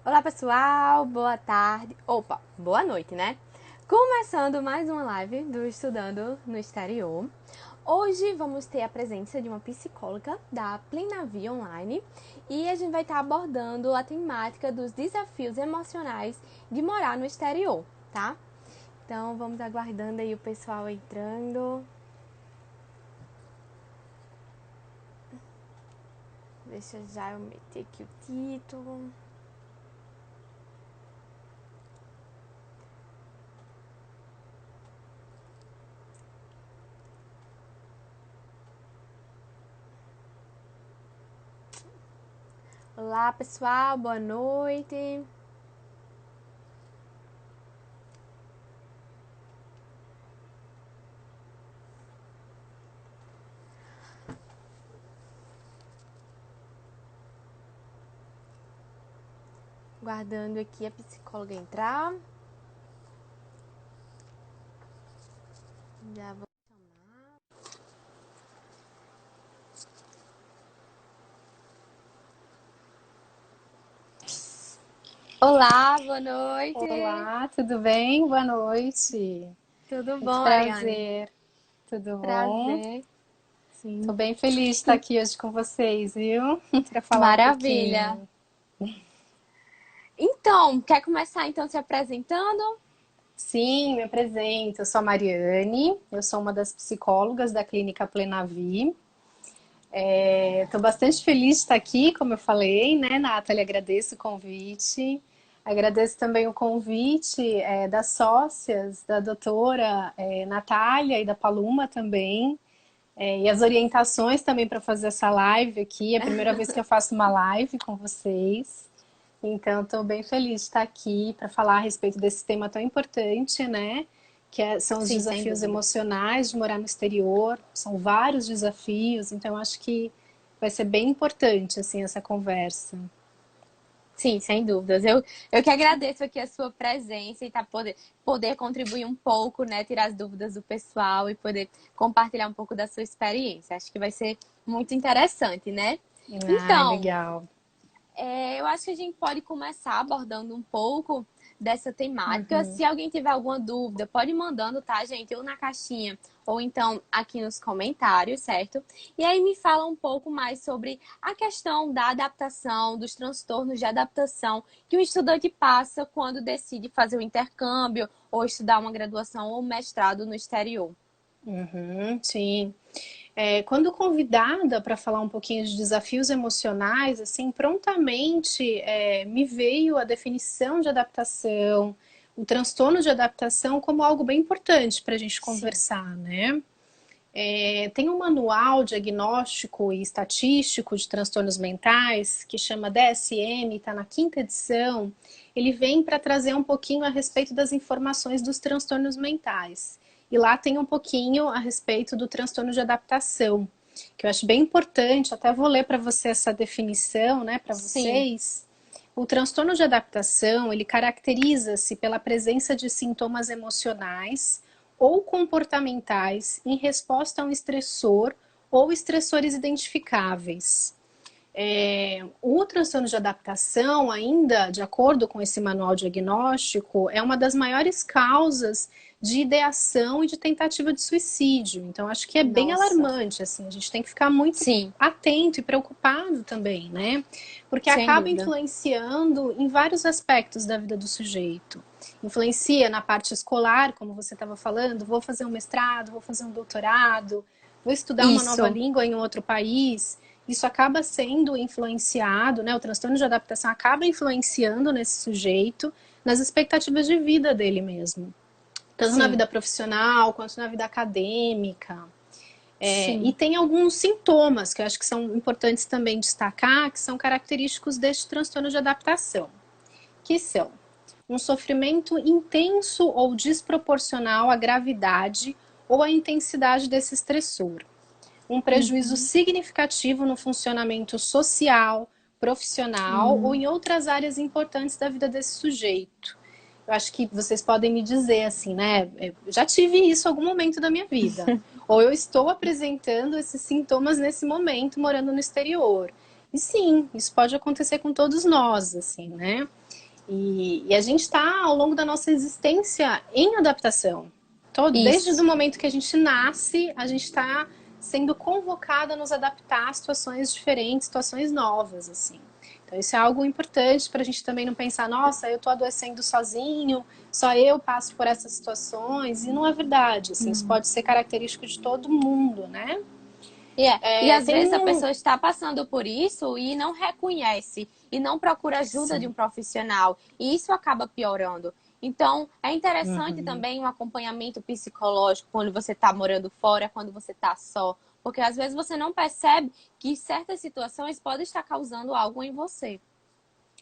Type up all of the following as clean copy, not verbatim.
Olá pessoal, boa tarde, opa, boa noite, né? Começando mais uma live do Estudando no Exterior. Hoje vamos ter a presença de uma psicóloga da Plenavi Online e a gente vai estar abordando a temática dos desafios emocionais de morar no exterior, tá? Então vamos aguardando aí o pessoal entrando. Deixa já eu meter aqui o título. Olá pessoal, boa noite. Guardando aqui a psicóloga entrar. Já vou chamar. Olá, boa noite. Olá, tudo bem? Boa noite. Tudo bom, Muito Ariane? prazer. Tudo bom? Prazer. Tô Sim. bem feliz de estar aqui hoje com vocês, viu? Para falar um Maravilha. pouquinho. Então, quer começar então se apresentando? Sim, me apresento. Eu sou a Mariane, eu sou uma das psicólogas da Clínica Plenavi. Estou bastante feliz de estar aqui, como eu falei, né, Nathalie? Agradeço o convite. Agradeço também o convite das sócias, da doutora Natália e da Paloma também. E as orientações também para fazer essa live aqui. É a primeira vez que eu faço uma live com vocês. Então, estou bem feliz de estar aqui para falar a respeito desse tema tão importante, né? São os Sim, sem desafios dúvida. emocionais de morar no exterior. São vários desafios, então acho que vai ser bem importante assim essa conversa. Sim, sem dúvidas. Eu que agradeço aqui a sua presença e poder contribuir um pouco, né? Tirar as dúvidas do pessoal e poder compartilhar um pouco da sua experiência. Acho que vai ser muito interessante, né? Ah, Então, legal. eu acho que a gente pode começar abordando um pouco dessa temática. Uhum. Se alguém tiver alguma dúvida, pode ir mandando, tá, gente? Ou na caixinha, ou então aqui nos comentários, certo? E aí me fala um pouco mais sobre a questão da adaptação, dos transtornos de adaptação que o estudante passa quando decide fazer o intercâmbio, ou estudar uma graduação ou mestrado no exterior. Uhum, sim. Quando convidada para falar um pouquinho de desafios emocionais, assim, prontamente me veio a definição de adaptação, o transtorno de adaptação como algo bem importante para a gente Sim. conversar, né? Tem um manual diagnóstico e estatístico de transtornos mentais que chama DSM, está na quinta edição. Ele vem para trazer um pouquinho a respeito das informações dos transtornos mentais. E lá tem um pouquinho a respeito do transtorno de adaptação, que eu acho bem importante. Até vou ler para você essa definição, né, para Sim. vocês. O transtorno de adaptação, ele caracteriza-se pela presença de sintomas emocionais ou comportamentais em resposta a um estressor ou estressores identificáveis. O transtorno de adaptação, ainda de acordo com esse manual diagnóstico, é uma das maiores causas de ideação e de tentativa de suicídio. Então, acho que é bem Nossa. alarmante, assim, a gente tem que ficar muito Sim, atento e preocupado também, né? Porque sem acaba dúvida. influenciando em vários aspectos da vida do sujeito. Influencia na parte escolar, como você estava falando, vou fazer um mestrado, vou fazer um doutorado, vou estudar uma nova Isso. língua em outro país. Isso acaba sendo influenciado, né? O transtorno de adaptação acaba influenciando nesse sujeito, nas expectativas de vida dele mesmo. Tanto na Sim, vida profissional, quanto na vida acadêmica. E sim. tem alguns sintomas que eu acho que são importantes também destacar, que são característicos deste transtorno de adaptação, que são um sofrimento intenso ou desproporcional à gravidade ou à intensidade desse estressor, um prejuízo Uhum. significativo no funcionamento social, profissional ou em outras áreas importantes da vida desse sujeito. Eu acho que vocês podem me dizer assim, né? Eu já tive isso em algum momento da minha vida. Ou eu estou apresentando esses sintomas nesse momento, morando no exterior. E sim, isso pode acontecer com todos nós, assim, né? E a gente está, ao longo da nossa existência, em adaptação. Desde Isso. o momento que a gente nasce, a gente está sendo convocada a nos adaptar a situações diferentes, situações novas, assim. Então, isso é algo importante para a gente também não pensar, nossa, eu estou adoecendo sozinho, só eu passo por essas situações. E não é verdade, assim, isso pode ser característico de todo mundo, né? E às Tem vezes a um... pessoa está passando por isso e não reconhece e não procura ajuda de Sim. um profissional. E isso acaba piorando. Então, é interessante também um acompanhamento psicológico quando você está morando fora, quando você está só. Porque às vezes você não percebe que certas situações podem estar causando algo em você.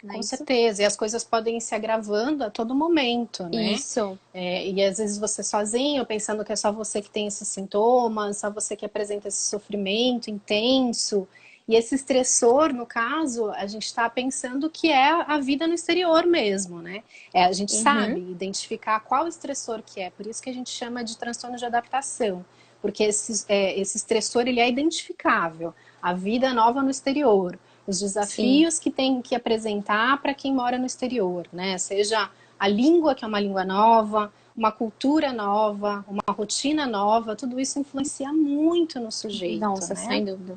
Não é Com isso? certeza, e as coisas podem ir se agravando a todo momento, né? Isso. E às vezes você sozinho, pensando que é só você que tem esses sintomas, só você que apresenta esse sofrimento intenso. E esse estressor, no caso, a gente está pensando que é a vida no exterior mesmo, né? A gente Uhum. sabe identificar qual estressor que é, por isso que a gente chama de transtorno de adaptação, porque esse estressor ele é identificável, a vida nova no exterior, os Sim. desafios que tem que apresentar para quem mora no exterior, né? Seja a língua, que é uma língua nova, uma cultura nova, uma rotina nova, tudo isso influencia muito no sujeito, Nossa, né? sem dúvida.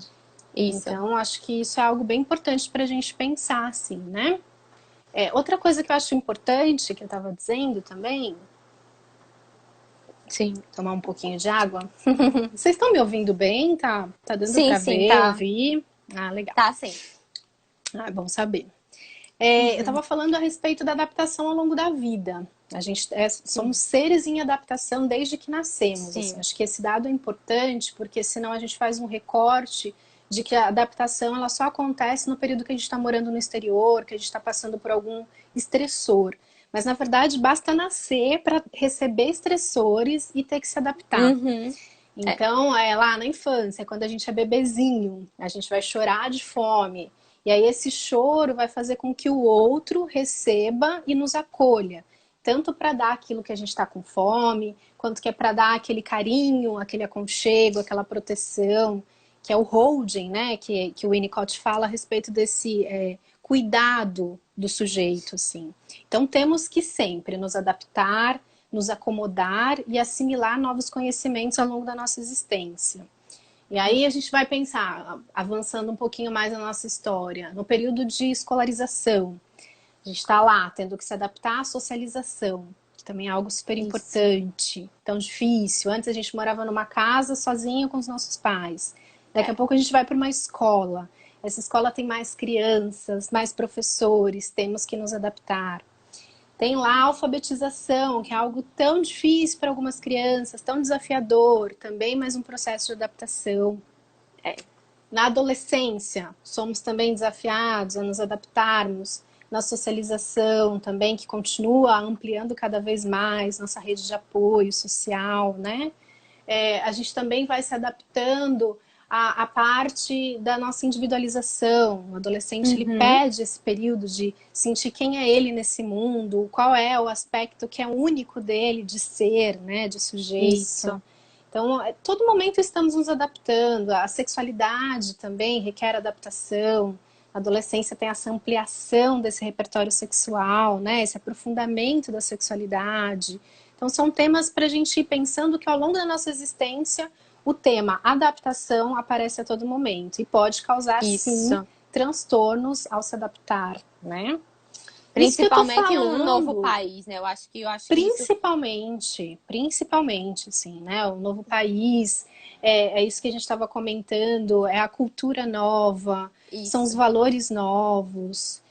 Isso. Então, acho que isso é algo bem importante para a gente pensar, assim, né? Outra coisa que eu acho importante, que eu estava dizendo também, Sim. tomar um pouquinho de água. Vocês estão me ouvindo bem? Tá dando Sim, para sim, ver, tá. ouvir? Ah, legal. Tá, sim. Ah, é bom saber. Eu estava falando a respeito da adaptação ao longo da vida. A gente somos Sim. seres em adaptação desde que nascemos. Assim. Sim. Acho que esse dado é importante porque senão a gente faz um recorte de que a adaptação ela só acontece no período que a gente está morando no exterior, que a gente está passando por algum estressor. Mas na verdade basta nascer para receber estressores e ter que se adaptar. Uhum. É. Então, lá na infância, quando a gente é bebezinho, a gente vai chorar de fome. E aí esse choro vai fazer com que o outro receba e nos acolha. Tanto para dar aquilo que a gente está com fome, quanto que é para dar aquele carinho, aquele aconchego, aquela proteção, que é o holding, né? Que o Winnicott fala a respeito desse cuidado do sujeito, assim. Então temos que sempre nos adaptar, nos acomodar e assimilar novos conhecimentos ao longo da nossa existência. E aí a gente vai pensar, avançando um pouquinho mais na nossa história, no período de escolarização. A gente está lá tendo que se adaptar à socialização, que também é algo super Isso. importante, tão difícil. Antes a gente morava numa casa sozinho com os nossos pais. Daqui a É. pouco a gente vai para uma escola. Essa escola tem mais crianças, mais professores, temos que nos adaptar. Tem lá a alfabetização, que é algo tão difícil para algumas crianças, tão desafiador, também mais um processo de adaptação. Na adolescência, somos também desafiados a nos adaptarmos na socialização também, que continua ampliando cada vez mais nossa rede de apoio social, né? A gente também vai se adaptando à parte da nossa individualização. O adolescente ele Uhum. pede esse período de sentir quem é ele nesse mundo, qual é o aspecto que é único dele de ser, né, de sujeito. Isso. Então, a todo momento estamos nos adaptando. A sexualidade também requer adaptação. A adolescência tem essa ampliação desse repertório sexual, né? Esse aprofundamento da sexualidade. Então, são temas para a gente ir pensando que ao longo da nossa existência, o tema adaptação aparece a todo momento e pode causar, sim, Isso. transtornos ao se adaptar, né? Isso que eu tô Principalmente em um novo falando, país, né? Eu acho que isso. principalmente, assim, né? O novo país, é isso que a gente estava comentando, é a cultura nova, são os Isso. valores novos.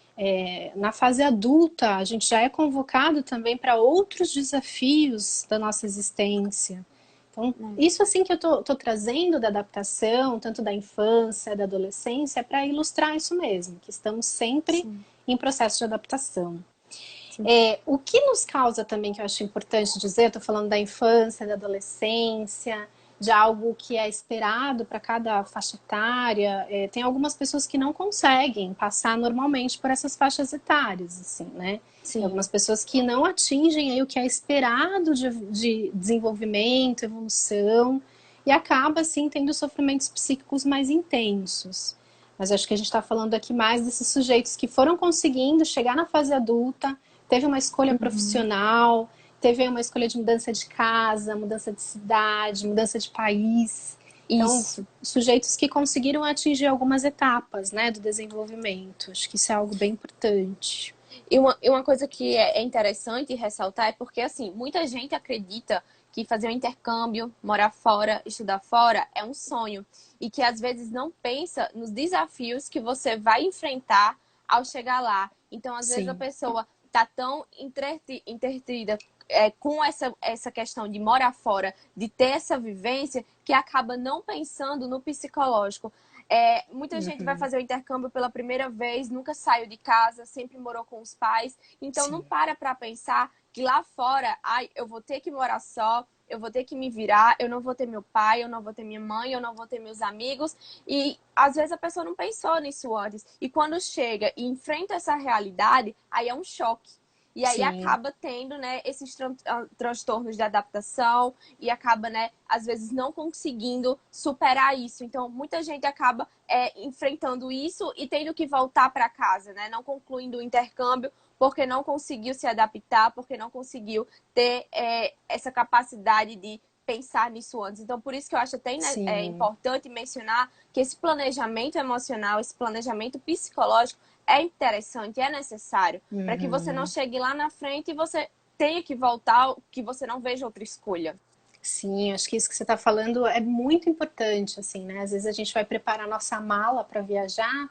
Na fase adulta, a gente já é convocado também para outros desafios da nossa existência. Então, isso assim que eu tô trazendo da adaptação, tanto da infância, da adolescência, é para ilustrar isso mesmo, que estamos sempre Sim. em processo de adaptação. Sim. O que nos causa também, que eu acho importante dizer, estou falando da infância, da adolescência, de algo que é esperado para cada faixa etária. Tem algumas pessoas que não conseguem passar normalmente por essas faixas etárias, assim, né? Tem Sim. algumas pessoas que não atingem aí o que é esperado de desenvolvimento, evolução, e acaba, assim, tendo sofrimentos psíquicos mais intensos. Mas acho que a gente está falando aqui mais desses sujeitos que foram conseguindo chegar na fase adulta, teve uma escolha Uhum. profissional, teve uma escolha de mudança de casa, mudança de cidade, mudança de país. Então, Isso. sujeitos que conseguiram atingir algumas etapas, né, do desenvolvimento. Acho que isso é algo bem importante. E uma coisa que é interessante ressaltar é porque, assim, muita gente acredita que fazer um intercâmbio, morar fora, estudar fora é um sonho. E que às vezes não pensa nos desafios que você vai enfrentar ao chegar lá. Então, às vezes, a Sim, pessoa tá tão entretida com essa questão de morar fora, de ter essa vivência, que acaba não pensando no psicológico. Muita gente vai uhum, fazer o intercâmbio pela primeira vez, nunca saiu de casa, sempre morou com os pais, então não sim, para pensar que lá fora, ai, eu vou ter que morar só, eu vou ter que me virar, eu não vou ter meu pai, eu não vou ter minha mãe, eu não vou ter meus amigos. E às vezes a pessoa não pensou nisso antes. E quando chega e enfrenta essa realidade, aí é um choque. E aí sim, acaba tendo, né, esses transtornos de adaptação e acaba, né, às vezes não conseguindo superar isso. Então, muita gente acaba enfrentando isso e tendo que voltar para casa, né, não concluindo o intercâmbio porque não conseguiu se adaptar, porque não conseguiu ter essa capacidade de pensar nisso antes. Então, por isso que eu acho até sim. importante mencionar que esse planejamento emocional, esse planejamento psicológico é interessante, é necessário, para que você não Uhum. chegue lá na frente e você tenha que voltar, que você não veja outra escolha. Sim, acho que isso que você está falando é muito importante, assim, né? Às vezes a gente vai preparar nossa mala para viajar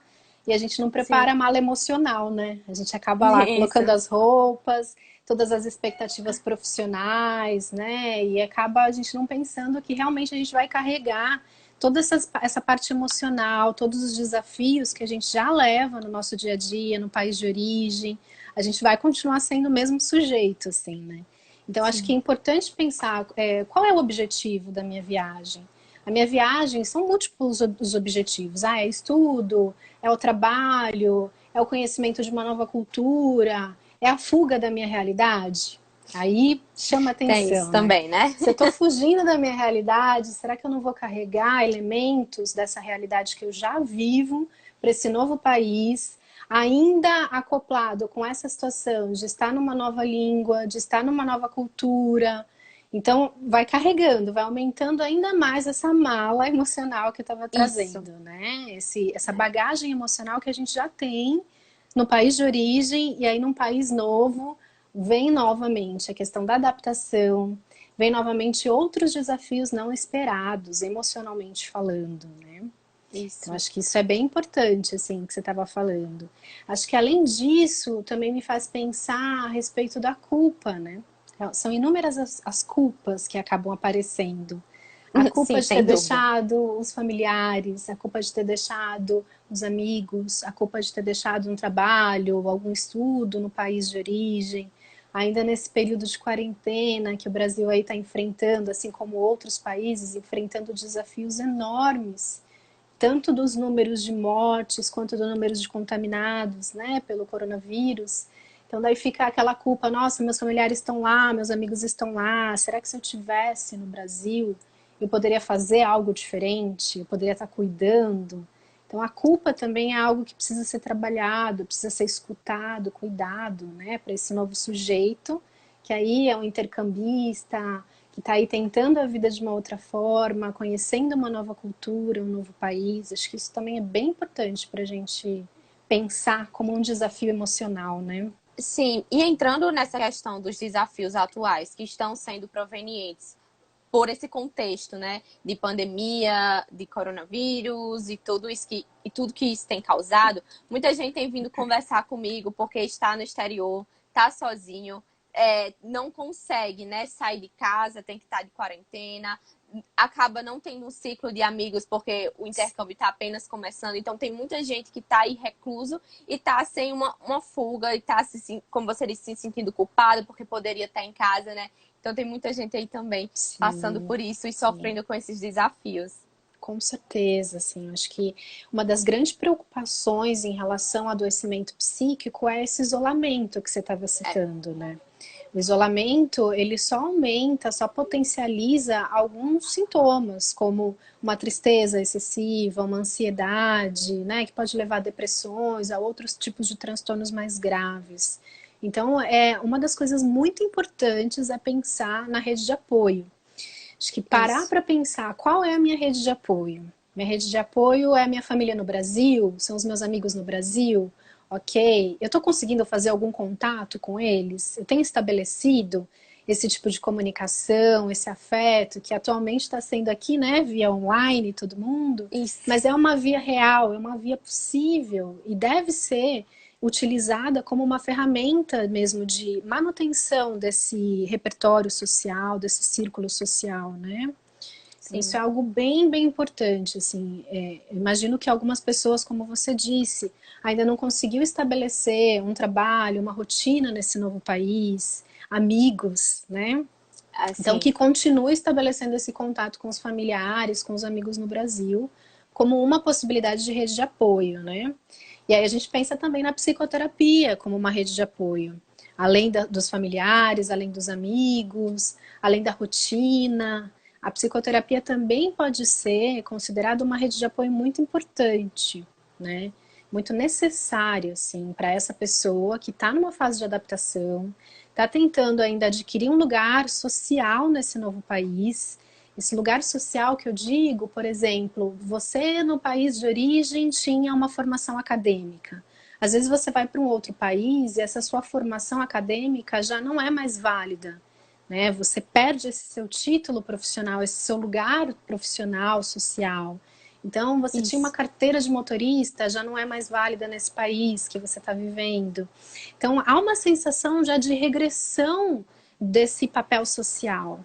e a gente não prepara Sim, a mala emocional, né? A gente acaba lá colocando isso. as roupas, todas as expectativas profissionais, né? E acaba a gente não pensando que realmente a gente vai carregar toda essa parte emocional, todos os desafios que a gente já leva no nosso dia a dia, no país de origem. A gente vai continuar sendo o mesmo sujeito, assim, né? Então, acho que é Sim. importante pensar qual é o objetivo da minha viagem. A minha viagem são múltiplos os objetivos. Ah, é estudo, é o trabalho, é o conhecimento de uma nova cultura, é a fuga da minha realidade. Aí chama Tem isso atenção, né? também, né? Se eu estou fugindo da minha realidade, será que eu não vou carregar elementos dessa realidade que eu já vivo para esse novo país? Ainda acoplado com essa situação de estar numa nova língua, de estar numa nova cultura. Então, vai carregando, vai aumentando ainda mais essa mala emocional que eu estava Isso. trazendo, né? Essa bagagem emocional que a gente já tem no país de origem e aí num país novo vem novamente a questão da adaptação, vem novamente outros desafios não esperados, emocionalmente falando, né? Então, Isso. acho que isso é bem importante, assim, que você estava falando. Acho que, além disso, também me faz pensar a respeito da culpa, né? São inúmeras as culpas que acabam aparecendo. A culpa Sim, de ter sem dúvida. deixado os familiares, a culpa de ter deixado os amigos, a culpa de ter deixado um trabalho, algum estudo no país de origem. Ainda nesse período de quarentena que o Brasil aí está enfrentando, assim como outros países, enfrentando desafios enormes tanto dos números de mortes quanto dos números de contaminados, né, pelo coronavírus. Então daí fica aquela culpa, nossa, meus familiares estão lá, meus amigos estão lá, será que se eu tivesse no Brasil, eu poderia fazer algo diferente, eu poderia estar cuidando? Então a culpa também é algo que precisa ser trabalhado, precisa ser escutado, cuidado, né, para esse novo sujeito, que aí é um intercambista, que está aí tentando a vida de uma outra forma, conhecendo uma nova cultura, um novo país. Acho que isso também é bem importante para a gente pensar como um desafio emocional, né? Sim, e entrando nessa questão dos desafios atuais que estão sendo provenientes por esse contexto, né, de pandemia, de coronavírus e tudo isso e tudo que isso tem causado, muita gente tem vindo conversar comigo porque está no exterior, está sozinho, não consegue, né, sair de casa, tem que estar de quarentena, acaba não tendo um ciclo de amigos porque o intercâmbio está apenas começando. Então tem muita gente que está aí recluso e está sem uma fuga e está, como você disse, se sentindo culpado porque poderia estar em casa, né? Então tem muita gente aí também passando Sim, por isso e sim. sofrendo com esses desafios. Com certeza, assim, acho que uma das grandes preocupações em relação ao adoecimento psíquico é esse isolamento que você estava É, citando, né? O isolamento, ele só aumenta, só potencializa alguns sintomas, como uma tristeza excessiva, uma ansiedade, né, que pode levar a depressões, a outros tipos de transtornos mais graves. Então, uma das coisas muito importantes é pensar na rede de apoio. Acho que parar Isso. para pensar qual é a minha rede de apoio. Minha rede de apoio é a minha família no Brasil, são os meus amigos no Brasil, ok? Eu estou conseguindo fazer algum contato com eles? Eu tenho estabelecido esse tipo de comunicação, esse afeto, que atualmente está sendo aqui, né, via online, todo mundo, Isso. mas é uma via real, é uma via possível e deve ser utilizada como uma ferramenta mesmo de manutenção desse repertório social, desse círculo social, né? Então, isso Sim. é algo bem, bem importante, assim. Imagino que algumas pessoas, como você disse, ainda não conseguiu estabelecer um trabalho, uma rotina nesse novo país, amigos, né? Então, Assim. que continue estabelecendo esse contato com os familiares, com os amigos no Brasil, como uma possibilidade de rede de apoio, né? E aí a gente pensa também na psicoterapia como uma rede de apoio. Além dos familiares, além dos amigos, além da rotina, a psicoterapia também pode ser considerada uma rede de apoio muito importante, né? Muito necessária, assim, para essa pessoa que está numa fase de adaptação, está tentando ainda adquirir um lugar social nesse novo país. Esse lugar social que eu digo, por exemplo, você no país de origem tinha uma formação acadêmica. Às vezes você vai para um outro país e essa sua formação acadêmica já não é mais válida, né? Você perde esse seu título profissional, esse seu lugar profissional, social. Então, você tinha uma Isso. carteira de motorista, já não é mais válida nesse país que você está vivendo. Então, há uma sensação já de regressão desse papel social.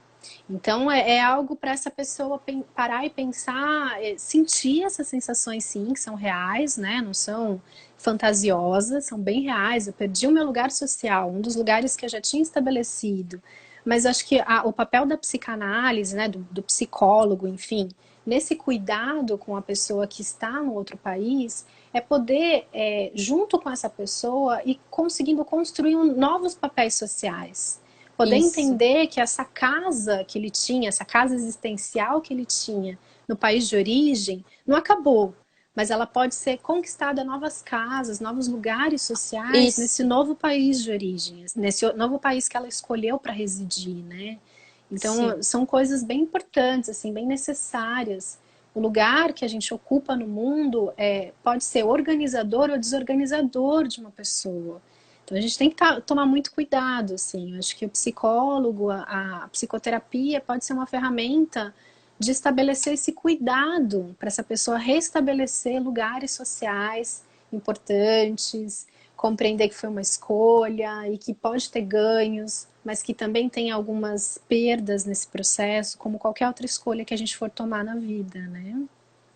Então, é algo para essa pessoa parar e pensar, sentir essas sensações, sim, que são reais, né? Não são fantasiosas, são bem reais. Eu perdi o meu lugar social, um dos lugares que eu já tinha estabelecido. Mas acho que o papel da psicanálise, né, do psicólogo, enfim, nesse cuidado com a pessoa que está no outro país, é poder, junto com essa pessoa, ir conseguindo construir novos papéis sociais. Poder Isso. entender que essa casa que ele tinha, essa casa existencial que ele tinha no país de origem, não acabou, mas ela pode ser conquistada novas casas, novos lugares sociais nesse Isso. novo país de origem, nesse novo país que ela escolheu para residir, né? Então, Sim. são coisas bem importantes, assim, bem necessárias. O lugar que a gente ocupa no mundo pode ser organizador ou desorganizador de uma pessoa. Então, a gente tem que tomar muito cuidado, assim. Eu acho que o psicólogo, a psicoterapia pode ser uma ferramenta de estabelecer esse cuidado para essa pessoa restabelecer lugares sociais importantes, compreender que foi uma escolha e que pode ter ganhos, mas que também tem algumas perdas nesse processo, como qualquer outra escolha que a gente for tomar na vida, né?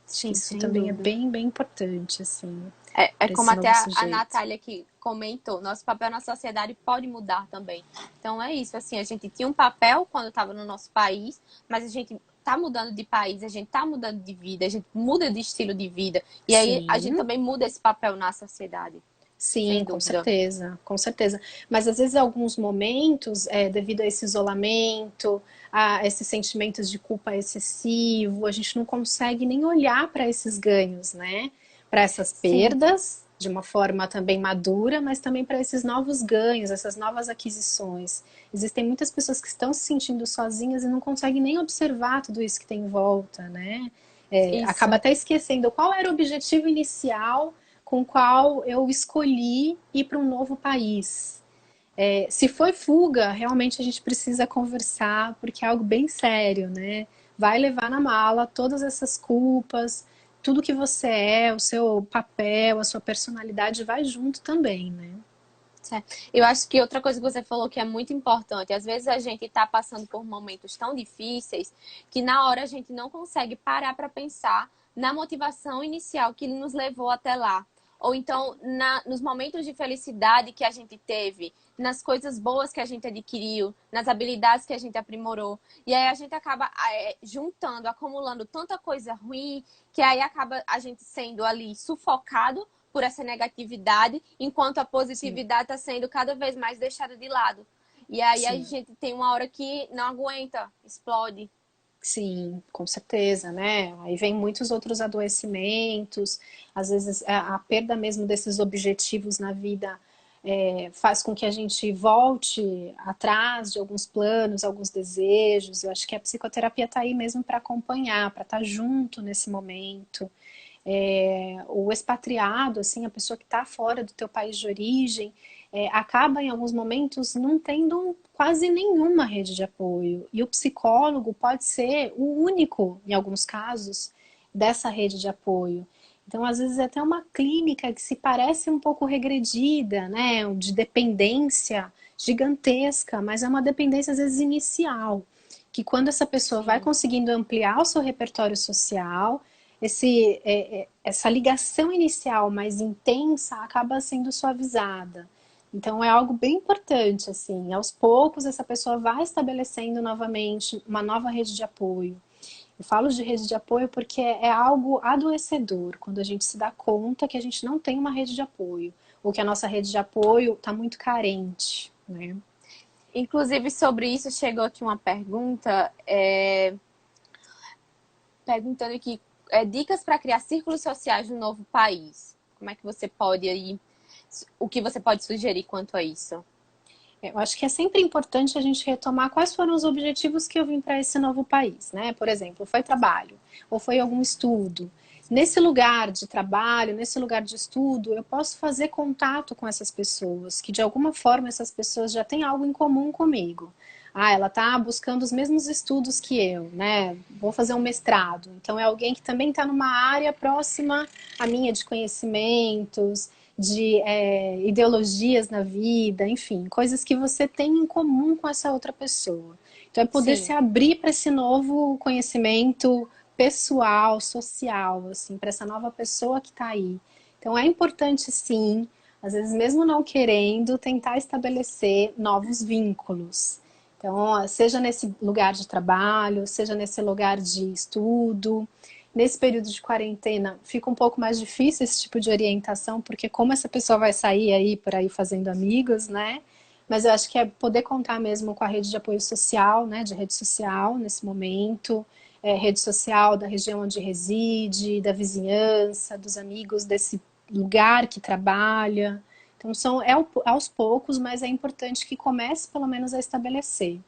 Acho que Sim, isso sem também é dúvida. bem, bem importante, assim, É para como esse até novo a sujeito. Natália que comentou, nosso papel na sociedade pode mudar também. Então é isso, assim, a gente tinha um papel quando estava no nosso país, mas a gente tá mudando de país, a gente tá mudando de vida, a gente muda de estilo de vida. E aí a gente Sim, também muda esse papel na sociedade, sim, sem dúvida. com certeza. Mas às vezes, em alguns momentos, devido a esse isolamento, a esses sentimentos de culpa excessivo, a gente não consegue nem olhar para esses ganhos, né? Para essas Sim. perdas, de uma forma também madura, mas também para esses novos ganhos, essas novas aquisições. Existem muitas pessoas que estão se sentindo sozinhas e não conseguem nem observar tudo isso que tem em volta, né? Acaba Isso. até esquecendo qual era o objetivo inicial com o qual eu escolhi ir para um novo país. Se foi fuga, realmente a gente precisa conversar, porque é algo bem sério, né? Vai levar na mala todas essas culpas, tudo que você o seu papel, a sua personalidade vai junto também, né? Certo. Eu acho que outra coisa que você falou que é muito importante, às vezes a gente está passando por momentos tão difíceis que na hora a gente não consegue parar para pensar na motivação inicial que nos levou até lá. Ou então nos momentos de felicidade que a gente teve, nas coisas boas que a gente adquiriu, nas habilidades que a gente aprimorou. E aí a gente acaba juntando, acumulando tanta coisa ruim, que aí acaba a gente sendo ali sufocado por essa negatividade, enquanto a Sim, positividade está sendo cada vez mais deixada de lado. E aí a Sim. gente tem uma hora que não aguenta, explode. Sim, com certeza, né? Aí vem muitos outros adoecimentos, às vezes a perda mesmo desses objetivos na vida faz com que a gente volte atrás de alguns planos, alguns desejos. Eu acho que a psicoterapia está aí mesmo para acompanhar, para estar junto nesse momento. O expatriado, assim, a pessoa que está fora do teu país de origem, acaba em alguns momentos não tendo quase nenhuma rede de apoio. E o psicólogo pode ser o único, em alguns casos, dessa rede de apoio. Então, às vezes, é até uma clínica que se parece um pouco regredida, né, de dependência gigantesca, mas é uma dependência, às vezes, inicial. Que quando essa pessoa vai Sim. conseguindo ampliar o seu repertório social, essa ligação inicial mais intensa acaba sendo suavizada. Então é algo bem importante, assim, aos poucos essa pessoa vai estabelecendo novamente uma nova rede de apoio. Eu falo de rede de apoio porque é algo adoecedor, quando a gente se dá conta que a gente não tem uma rede de apoio, ou que a nossa rede de apoio está muito carente, né? Inclusive, sobre isso, chegou aqui uma pergunta, perguntando aqui, dicas para criar círculos sociais no novo país. Como é que você pode aí, o que você pode sugerir quanto a isso? Eu acho que é sempre importante a gente retomar quais foram os objetivos que eu vim para esse novo país, né? Por exemplo, foi trabalho ou foi algum estudo. Nesse lugar de trabalho, nesse lugar de estudo, eu posso fazer contato com essas pessoas, que de alguma forma essas pessoas já têm algo em comum comigo. Ah, ela está buscando os mesmos estudos que eu, né? Vou fazer um mestrado. Então é alguém que também está numa área próxima à minha de conhecimentos, de ideologias na vida, enfim, coisas que você tem em comum com essa outra pessoa. Então é poder se Sim, abrir para esse novo conhecimento pessoal, social, assim, para essa nova pessoa que está aí. Então é importante, sim, às vezes mesmo não querendo, tentar estabelecer novos vínculos. Então, seja nesse lugar de trabalho, seja nesse lugar de estudo, nesse período de quarentena fica um pouco mais difícil esse tipo de orientação, porque como essa pessoa vai sair aí por aí fazendo amigos, né? Mas eu acho que é poder contar mesmo com a rede de apoio social, né? De rede social nesse momento, rede social da região onde reside, da vizinhança, dos amigos desse lugar que trabalha. Então aos poucos, mas é importante que comece pelo menos a estabelecer.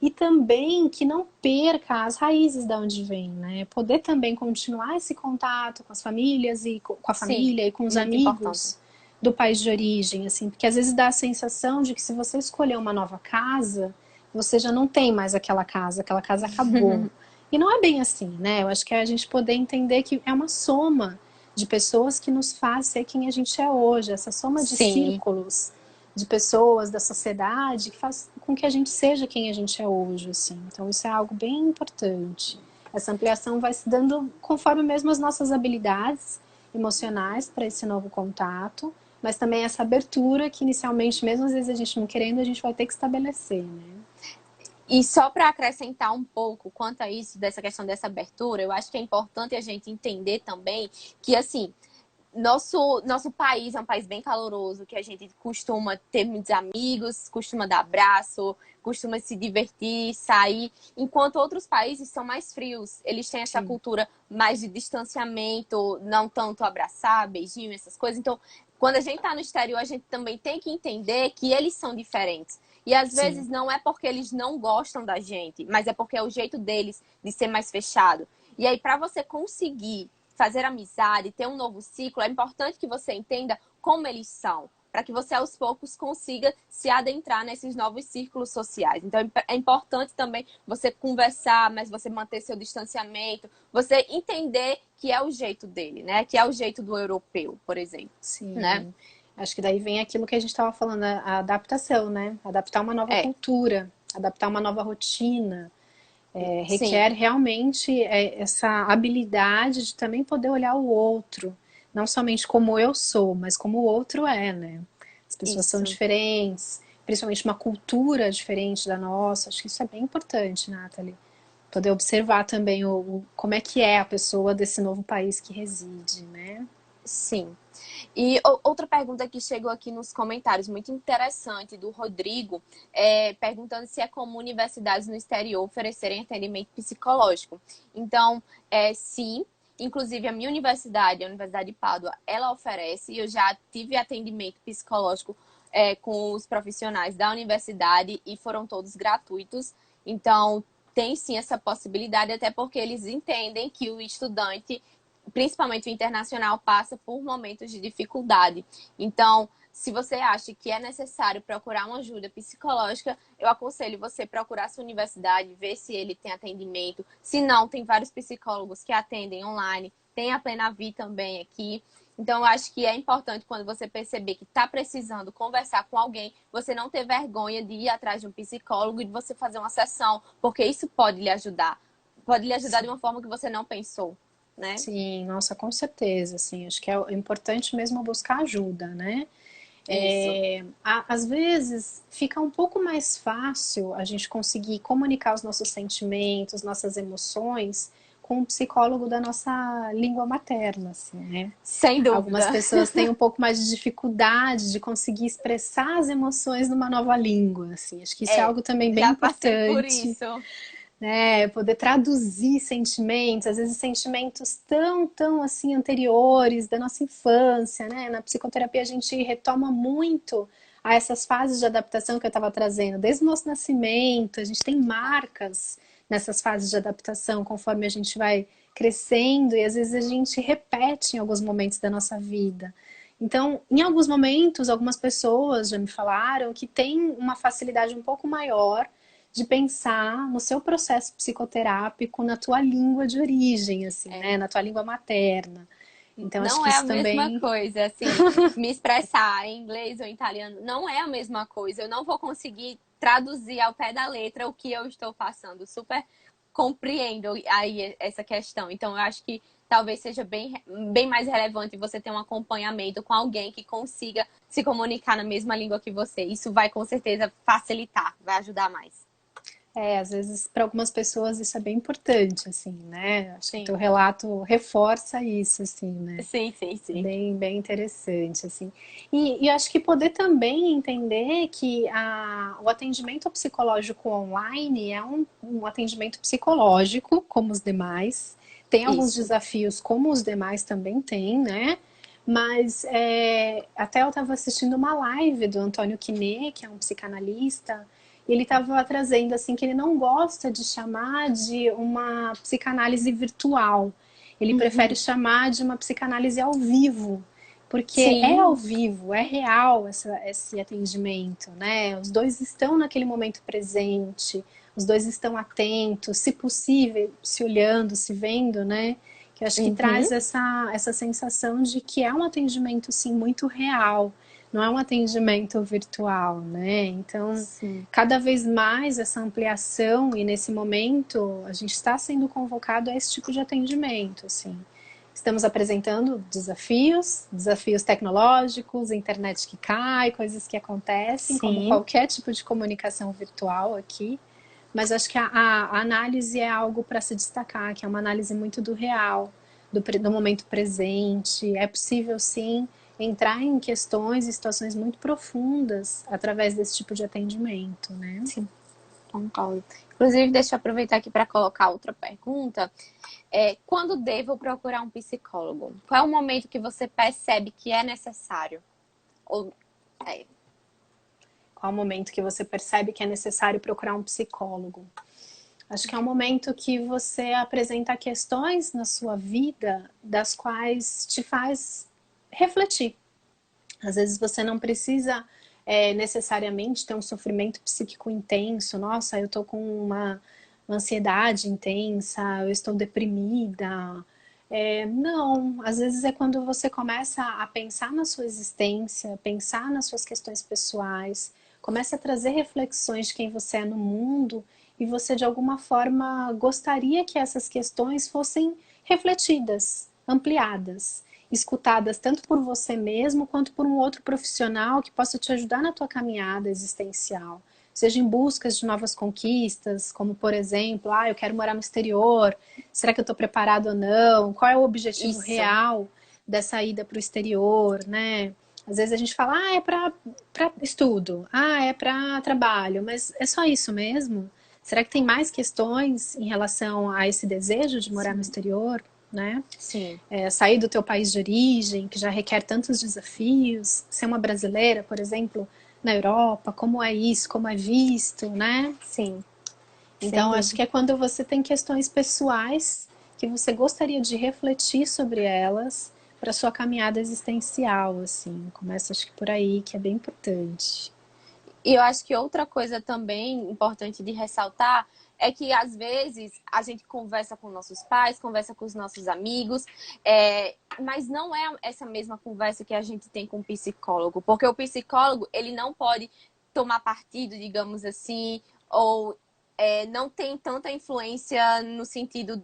E também que não perca as raízes de onde vem, né? Poder também continuar esse contato com as famílias e com a sim, família e com os muito importante. amigos do país de origem, assim, porque às vezes dá a sensação de que se você escolher uma nova casa, você já não tem mais aquela casa acabou. E não é bem assim, né? Eu acho que é a gente poder entender que é uma soma de pessoas que nos faz ser quem a gente é hoje, essa soma de Sim. círculos de pessoas, da sociedade, que faz com que a gente seja quem a gente é hoje, assim. Então isso é algo bem importante. Essa ampliação vai se dando conforme mesmo as nossas habilidades emocionais para esse novo contato, mas também essa abertura que inicialmente, mesmo às vezes a gente não querendo, a gente vai ter que estabelecer, né? E só para acrescentar um pouco quanto a isso, dessa questão dessa abertura, eu acho que é importante a gente entender também que, assim, nosso país é um país bem caloroso, que a gente costuma ter muitos amigos, costuma dar abraço, costuma se divertir, sair, enquanto outros países são mais frios. Eles têm essa Sim, cultura mais de distanciamento, não tanto abraçar, beijinho, essas coisas. Então, quando a gente está no exterior, a gente também tem que entender que eles são diferentes. E às sim, vezes não é porque eles não gostam da gente, mas é porque é o jeito deles de ser mais fechado. E aí, para você conseguir fazer amizade, ter um novo ciclo, é importante que você entenda como eles são, para que você aos poucos consiga se adentrar nesses novos círculos sociais. Então é importante também você conversar, mas você manter seu distanciamento, você entender que é o jeito dele, né? Que é o jeito do europeu, por exemplo, né? sim. Acho que daí vem aquilo que a gente estava falando, a adaptação, né? Adaptar uma nova É, cultura, adaptar uma nova rotina, sim, requer realmente essa habilidade de também poder olhar o outro, não somente como eu sou, mas como o outro é, né? As pessoas são isso. diferentes, principalmente uma cultura diferente da nossa. Acho que isso é bem importante, Nathalie. Poder observar também como é que é a pessoa desse novo país que reside, né? Sim. E outra pergunta que chegou aqui nos comentários, muito interessante, do Rodrigo, perguntando se é comum universidades no exterior oferecerem atendimento psicológico. Então, sim. Inclusive, a minha universidade, a Universidade de Pádua, ela oferece, e eu já tive atendimento psicológico com os profissionais da universidade e foram todos gratuitos. Então, tem sim essa possibilidade, até porque eles entendem que o estudante, principalmente o internacional, passa por momentos de dificuldade. Então, se você acha que é necessário procurar uma ajuda psicológica, eu aconselho você procurar sua universidade, ver se ele tem atendimento. Se não, tem vários psicólogos que atendem online. Tem a Plenavi também aqui. Então, eu acho que é importante quando você perceber que está precisando conversar com alguém, você não ter vergonha de ir atrás de um psicólogo e de você fazer uma sessão, porque isso pode lhe ajudar. Pode lhe ajudar de uma forma que você não pensou, né? Sim, nossa, com certeza, assim, acho que é importante mesmo buscar ajuda, né? Isso. Às vezes fica um pouco mais fácil a gente conseguir comunicar os nossos sentimentos, nossas emoções com um psicólogo da nossa língua materna, assim, né? Sem Algumas dúvida. pessoas têm um pouco mais de dificuldade de conseguir expressar as emoções numa nova língua, assim. Acho que isso é algo também bem Já passei por importante, isso. né? Poder traduzir sentimentos, às vezes sentimentos tão assim anteriores da nossa infância, né? Na psicoterapia a gente retoma muito a essas fases de adaptação que eu estava trazendo, desde o nosso nascimento, a gente tem marcas nessas fases de adaptação conforme a gente vai crescendo e às vezes a gente repete em alguns momentos da nossa vida. Então, em alguns momentos, algumas pessoas já me falaram que tem uma facilidade um pouco maior de pensar no seu processo psicoterápico na tua língua de origem, assim, né? Na tua língua materna. Então, acho Não que é a isso mesma também. coisa, assim, me expressar em inglês ou em italiano não é a mesma coisa. Eu não vou conseguir traduzir ao pé da letra o que eu estou passando. Super compreendo aí essa questão. Então, eu acho que talvez seja bem mais relevante você ter um acompanhamento com alguém que consiga se comunicar na mesma língua que você. Isso vai com certeza facilitar, vai ajudar mais. Às vezes, para algumas pessoas isso é bem importante, assim, né? Acho que o teu Sim, relato reforça isso, assim, né? sim, sim, sim. Bem interessante, assim. E acho que poder também entender que o atendimento psicológico online é um atendimento psicológico, como os demais. Tem alguns Isso. desafios, como os demais também têm, né? Mas até eu estava assistindo uma live do Antônio Quinet, que é um psicanalista, e ele estava trazendo assim que ele não gosta de chamar de uma psicanálise virtual. Ele prefere chamar de uma psicanálise ao vivo, porque é ao Sim, vivo, é real esse atendimento, né? Os dois estão naquele momento presente, os dois estão atentos, se possível, se olhando, se vendo, né? Que eu acho que uhum. traz essa sensação de que é um atendimento, sim, muito real, não é um atendimento virtual, né? Então, Sim. cada vez mais essa ampliação e nesse momento a gente está sendo convocado a esse tipo de atendimento, assim. Estamos apresentando desafios tecnológicos, internet que cai, coisas que acontecem, como Sim. qualquer tipo de comunicação virtual aqui. Mas acho que a análise é algo para se destacar, que é uma análise muito do real, do momento presente. É possível, sim, entrar em questões e situações muito profundas através desse tipo de atendimento, né? Sim, concordo. Inclusive, deixa eu aproveitar aqui para colocar outra pergunta. Quando devo procurar um psicólogo? Qual é o momento que você percebe que é necessário? Ou, é, Qual o momento que você percebe que é necessário procurar um psicólogo? Acho que é um momento que você apresenta questões na sua vida das quais te faz refletir. Às vezes você não precisa necessariamente ter um sofrimento psíquico intenso. Nossa, eu tô com uma ansiedade intensa, eu estou deprimida. Não, às vezes é quando você começa a pensar na sua existência, pensar nas suas questões pessoais, começa a trazer reflexões de quem você é no mundo e você de alguma forma gostaria que essas questões fossem refletidas, ampliadas, escutadas tanto por você mesmo quanto por um outro profissional que possa te ajudar na tua caminhada existencial. Seja em buscas de novas conquistas, como por exemplo, eu quero morar no exterior, será que eu estou preparado ou não? Qual é o objetivo isso. real dessa ida para o exterior, né? Às vezes a gente fala, é para estudo, é para trabalho, mas é só isso mesmo? Será que tem mais questões em relação a esse desejo de morar no Sim, exterior, né? sim, Sair do teu país de origem, que já requer tantos desafios, ser uma brasileira, por exemplo, na Europa, como é isso, como é visto, né? sim, sem Então, acho dúvida. que é quando você tem questões pessoais que você gostaria de refletir sobre elas para sua caminhada existencial, assim. Começa, acho que por aí, que é bem importante. E eu acho que outra coisa também importante de ressaltar é que às vezes a gente conversa com nossos pais, conversa com os nossos amigos, mas não é essa mesma conversa que a gente tem com o psicólogo, porque o psicólogo ele não pode tomar partido, digamos assim, ou não tem tanta influência no sentido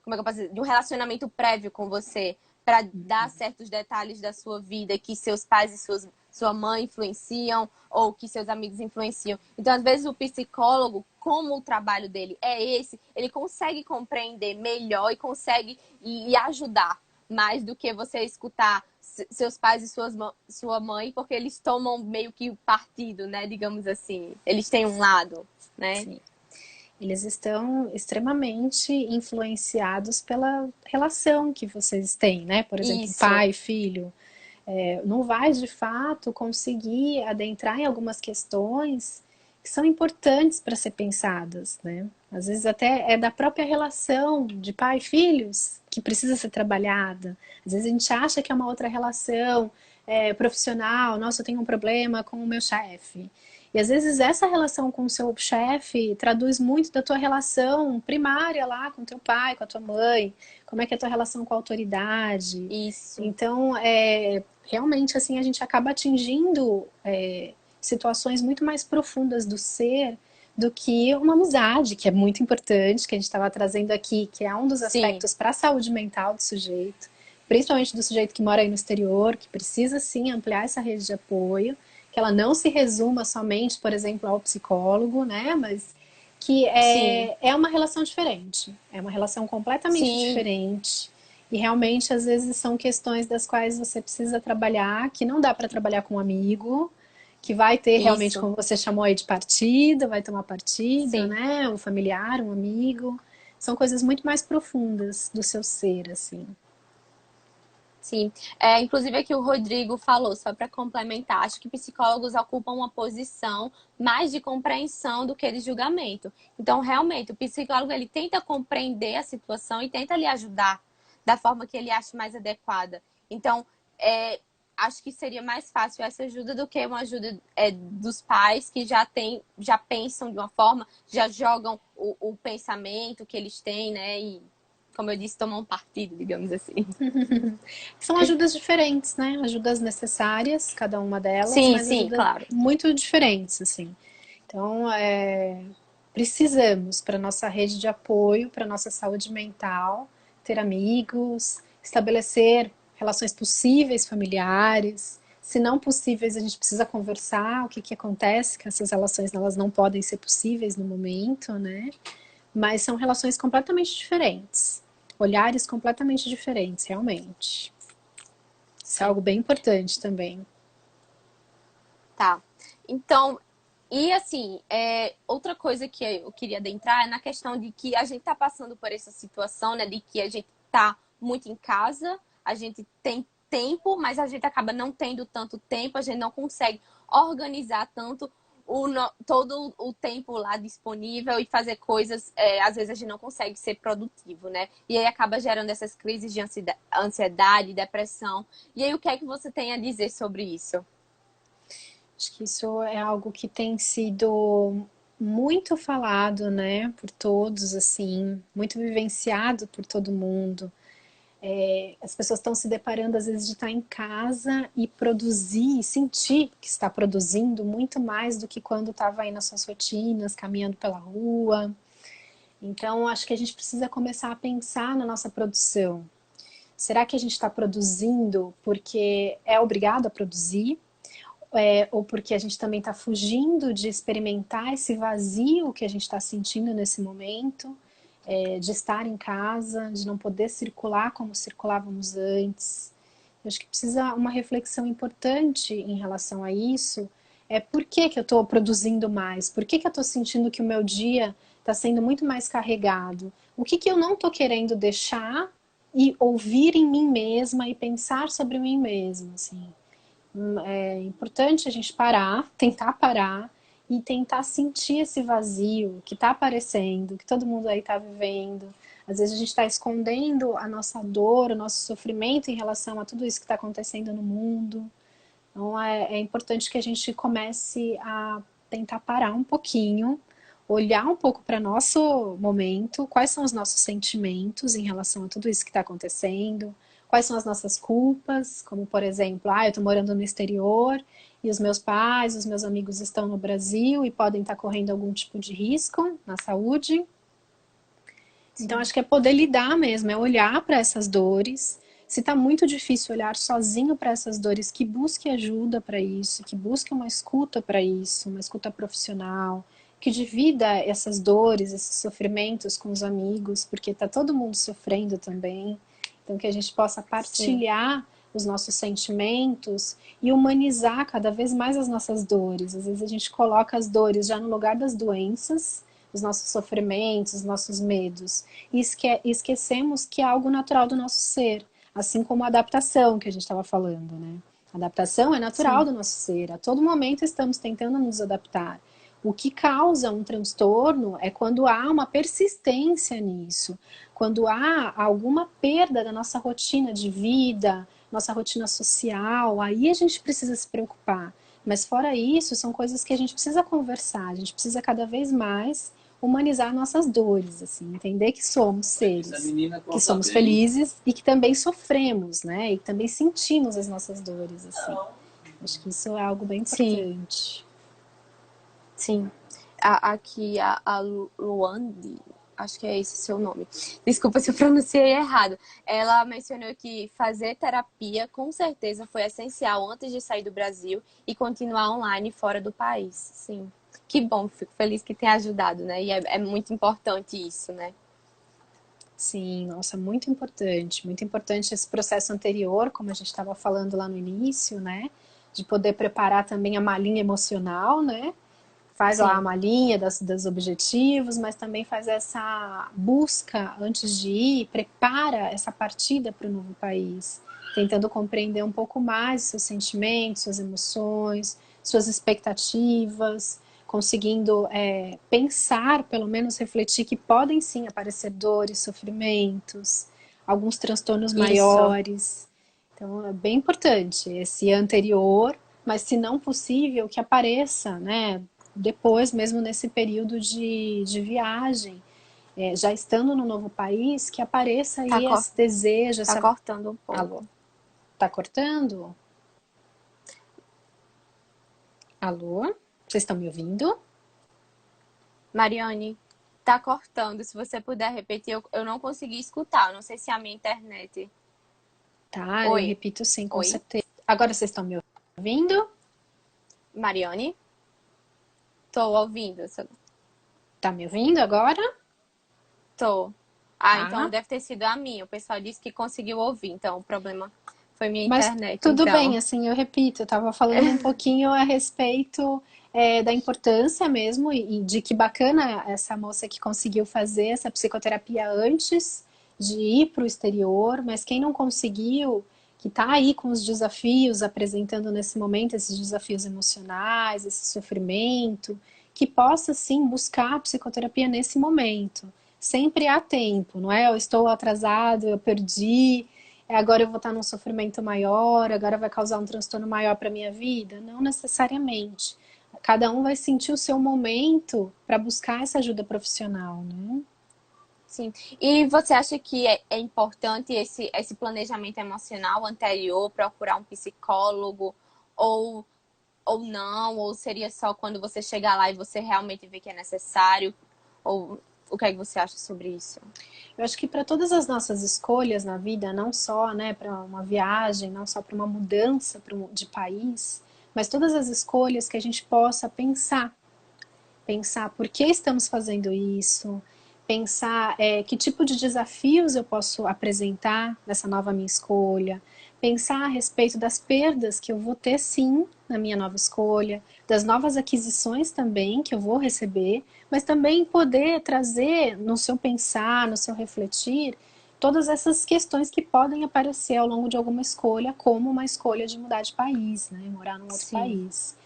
como é que eu posso dizer, de um relacionamento prévio com você, para dar certos detalhes da sua vida que seus pais e sua mãe influenciam ou que seus amigos influenciam. Então, às vezes, o psicólogo, como o trabalho dele é esse, ele consegue compreender melhor e consegue e ajudar mais do que você escutar seus pais e sua mãe, porque eles tomam meio que partido, né? Digamos assim. Eles têm um lado, né? Sim. Eles estão extremamente influenciados pela relação que vocês têm, né? Por exemplo, Isso. pai, filho. Não vai de fato conseguir adentrar em algumas questões que são importantes para ser pensadas, né? Às vezes até é da própria relação de pai e filhos que precisa ser trabalhada. Às vezes a gente acha que é uma outra relação profissional, nossa, eu tenho um problema com o meu chefe. E às vezes essa relação com o seu chefe traduz muito da tua relação primária lá com teu pai, com a tua mãe, como é que é a tua relação com a autoridade. Isso. Então, realmente, assim, a gente acaba atingindo situações muito mais profundas do ser do que uma amizade, que é muito importante, que a gente estava trazendo aqui, que é um dos Sim. aspectos para a saúde mental do sujeito, principalmente do sujeito que mora aí no exterior, que precisa sim ampliar essa rede de apoio, que ela não se resuma somente, por exemplo, ao psicólogo, né? Mas que Sim. é uma relação diferente, é uma relação completamente Sim, diferente. E realmente, às vezes, são questões das quais você precisa trabalhar, que não dá para trabalhar com um amigo, que vai ter realmente, isso. como você chamou aí, de partida, vai tomar partido, Sim, né? Um familiar, um amigo. São coisas muito mais profundas do seu ser, assim. sim. Inclusive aqui o Rodrigo falou, só para complementar, acho que psicólogos ocupam uma posição mais de compreensão do que de julgamento. Então, realmente, o psicólogo ele tenta compreender a situação e tenta lhe ajudar da forma que ele acha mais adequada. Então, acho que seria mais fácil essa ajuda do que uma ajuda dos pais que já pensam de uma forma, já jogam o pensamento que eles têm, né? E, como eu disse, tomam um partido, digamos assim. São ajudas diferentes, né? Ajudas necessárias, cada uma delas, Sim, mas sim, ajudas claro. muito diferentes, assim. Então, precisamos, para nossa rede de apoio, para nossa saúde mental, ter amigos, estabelecer relações possíveis familiares. Se não possíveis, a gente precisa conversar o que, que acontece, que essas relações elas não podem ser possíveis no momento, né? Mas são relações completamente diferentes, olhares completamente diferentes, realmente. Isso é Sim, algo bem importante também. tá. Então, e assim, outra coisa que eu queria adentrar é na questão de que a gente tá passando por essa situação, né? De que a gente tá muito em casa, a gente tem tempo, mas a gente acaba não tendo tanto tempo, a gente não consegue organizar tanto todo o tempo lá disponível e fazer coisas, às vezes a gente não consegue ser produtivo, né? E aí acaba gerando essas crises de ansiedade, depressão. E aí o que é que você tem a dizer sobre isso? Acho que isso é algo que tem sido muito falado, né, por todos, assim, muito vivenciado por todo mundo. As pessoas estão se deparando, às vezes, de estar em casa e produzir, sentir que está produzindo muito mais do que quando estava aí nas suas rotinas, caminhando pela rua. Então, acho que a gente precisa começar a pensar na nossa produção. Será que a gente está produzindo porque é obrigado a produzir? Ou porque a gente também está fugindo de experimentar esse vazio que a gente está sentindo nesse momento? de estar em casa, de não poder circular como circulávamos antes. Eu acho que precisa uma reflexão importante em relação a isso. Por que que eu estou produzindo mais? Por que que eu estou sentindo que o meu dia está sendo muito mais carregado? O que que eu não estou querendo deixar e ouvir em mim mesma e pensar sobre mim mesma, assim. É importante a gente parar e tentar sentir esse vazio que está aparecendo, que todo mundo aí está vivendo. Às vezes a gente está escondendo a nossa dor, o nosso sofrimento em relação a tudo isso que está acontecendo no mundo. Então é importante que a gente comece a tentar parar um pouquinho, olhar um pouco para nosso momento, quais são os nossos sentimentos em relação a tudo isso que está acontecendo, quais são as nossas culpas, como por exemplo, eu estou morando no exterior e os meus pais, os meus amigos estão no Brasil e podem estar correndo algum tipo de risco na saúde. Então, acho que é poder lidar mesmo, é olhar para essas dores. Se está muito difícil olhar sozinho para essas dores, que busque ajuda para isso, que busque uma escuta para isso, uma escuta profissional, que divida essas dores, esses sofrimentos com os amigos, porque está todo mundo sofrendo também. Então, que a gente possa partilhar os nossos sentimentos e humanizar cada vez mais as nossas dores. Às vezes a gente coloca as dores já no lugar das doenças, os nossos sofrimentos, os nossos medos, e esquecemos que é algo natural do nosso ser, assim como a adaptação que a gente estava falando, né? A adaptação é natural do nosso ser, a todo momento estamos tentando nos adaptar. O que causa um transtorno é quando há uma persistência nisso, quando há alguma perda da nossa rotina de vida, nossa rotina social, aí a gente precisa se preocupar. Mas fora isso, são coisas que a gente precisa conversar, a gente precisa cada vez mais humanizar nossas dores, assim, entender que somos seres, que somos felizes e que também sofremos, né? E que também sentimos as nossas dores, assim. Acho que isso é algo bem importante. Sim. Aqui, a Luande, acho que é esse o seu nome. Desculpa se eu pronunciei errado. Ela mencionou que fazer terapia com certeza foi essencial antes de sair do Brasil e continuar online fora do país. Sim. Que bom, fico feliz que tenha ajudado, né? E é muito importante isso, né? Sim, nossa, muito importante. Muito importante esse processo anterior, como a gente estava falando lá no início, né? De poder preparar também a malinha emocional, né? Faz lá a malinha dos objetivos, mas também faz essa busca antes de ir, prepara essa partida para o novo país, tentando compreender um pouco mais seus sentimentos, suas emoções, suas expectativas, conseguindo pensar, pelo menos refletir que podem sim aparecer dores, sofrimentos, alguns transtornos maiores. Então é bem importante esse anterior, mas se não possível, que apareça, né? Depois, mesmo nesse período de viagem, já estando no novo país, que apareça aí esse desejo, tá cortando um pouco. Alô? Tá cortando? Alô? Vocês estão me ouvindo? Mariane, tá cortando. Se você puder repetir, eu não consegui escutar. Eu não sei se é a minha internet. Tá, Oi. eu repito sim, com certeza. Agora vocês estão me ouvindo? Mariane? Tô ouvindo. Tá me ouvindo agora? Tô. Então deve ter sido a minha. O pessoal disse que conseguiu ouvir, então o problema foi minha internet. Tudo então. bem, assim, eu repito, eu estava falando um pouquinho a respeito da importância mesmo e de que bacana essa moça que conseguiu fazer essa psicoterapia antes de ir para o exterior, mas quem não conseguiu, que está aí com os desafios, apresentando nesse momento esses desafios emocionais, esse sofrimento, que possa sim buscar a psicoterapia nesse momento. Sempre há tempo, não é? Eu estou atrasado, eu perdi, agora eu vou estar num sofrimento maior, agora vai causar um transtorno maior para minha vida? Não necessariamente. Cada um vai sentir o seu momento para buscar essa ajuda profissional, né? Sim. E você acha que é importante esse planejamento emocional anterior, procurar um psicólogo ou, ou não? Ou seria só quando você chegar lá e você realmente vê que é necessário? Ou o que é que você acha sobre isso? Eu acho que para todas as nossas escolhas na vida, não só, né, para uma viagem, não só para uma mudança de país, mas todas as escolhas que a gente possa pensar por que estamos fazendo isso, pensar que tipo de desafios eu posso apresentar nessa nova minha escolha, pensar a respeito das perdas que eu vou ter sim na minha nova escolha, das novas aquisições também que eu vou receber, mas também poder trazer no seu pensar, no seu refletir, todas essas questões que podem aparecer ao longo de alguma escolha, como uma escolha de mudar de país, né, morar num outro Sim, país.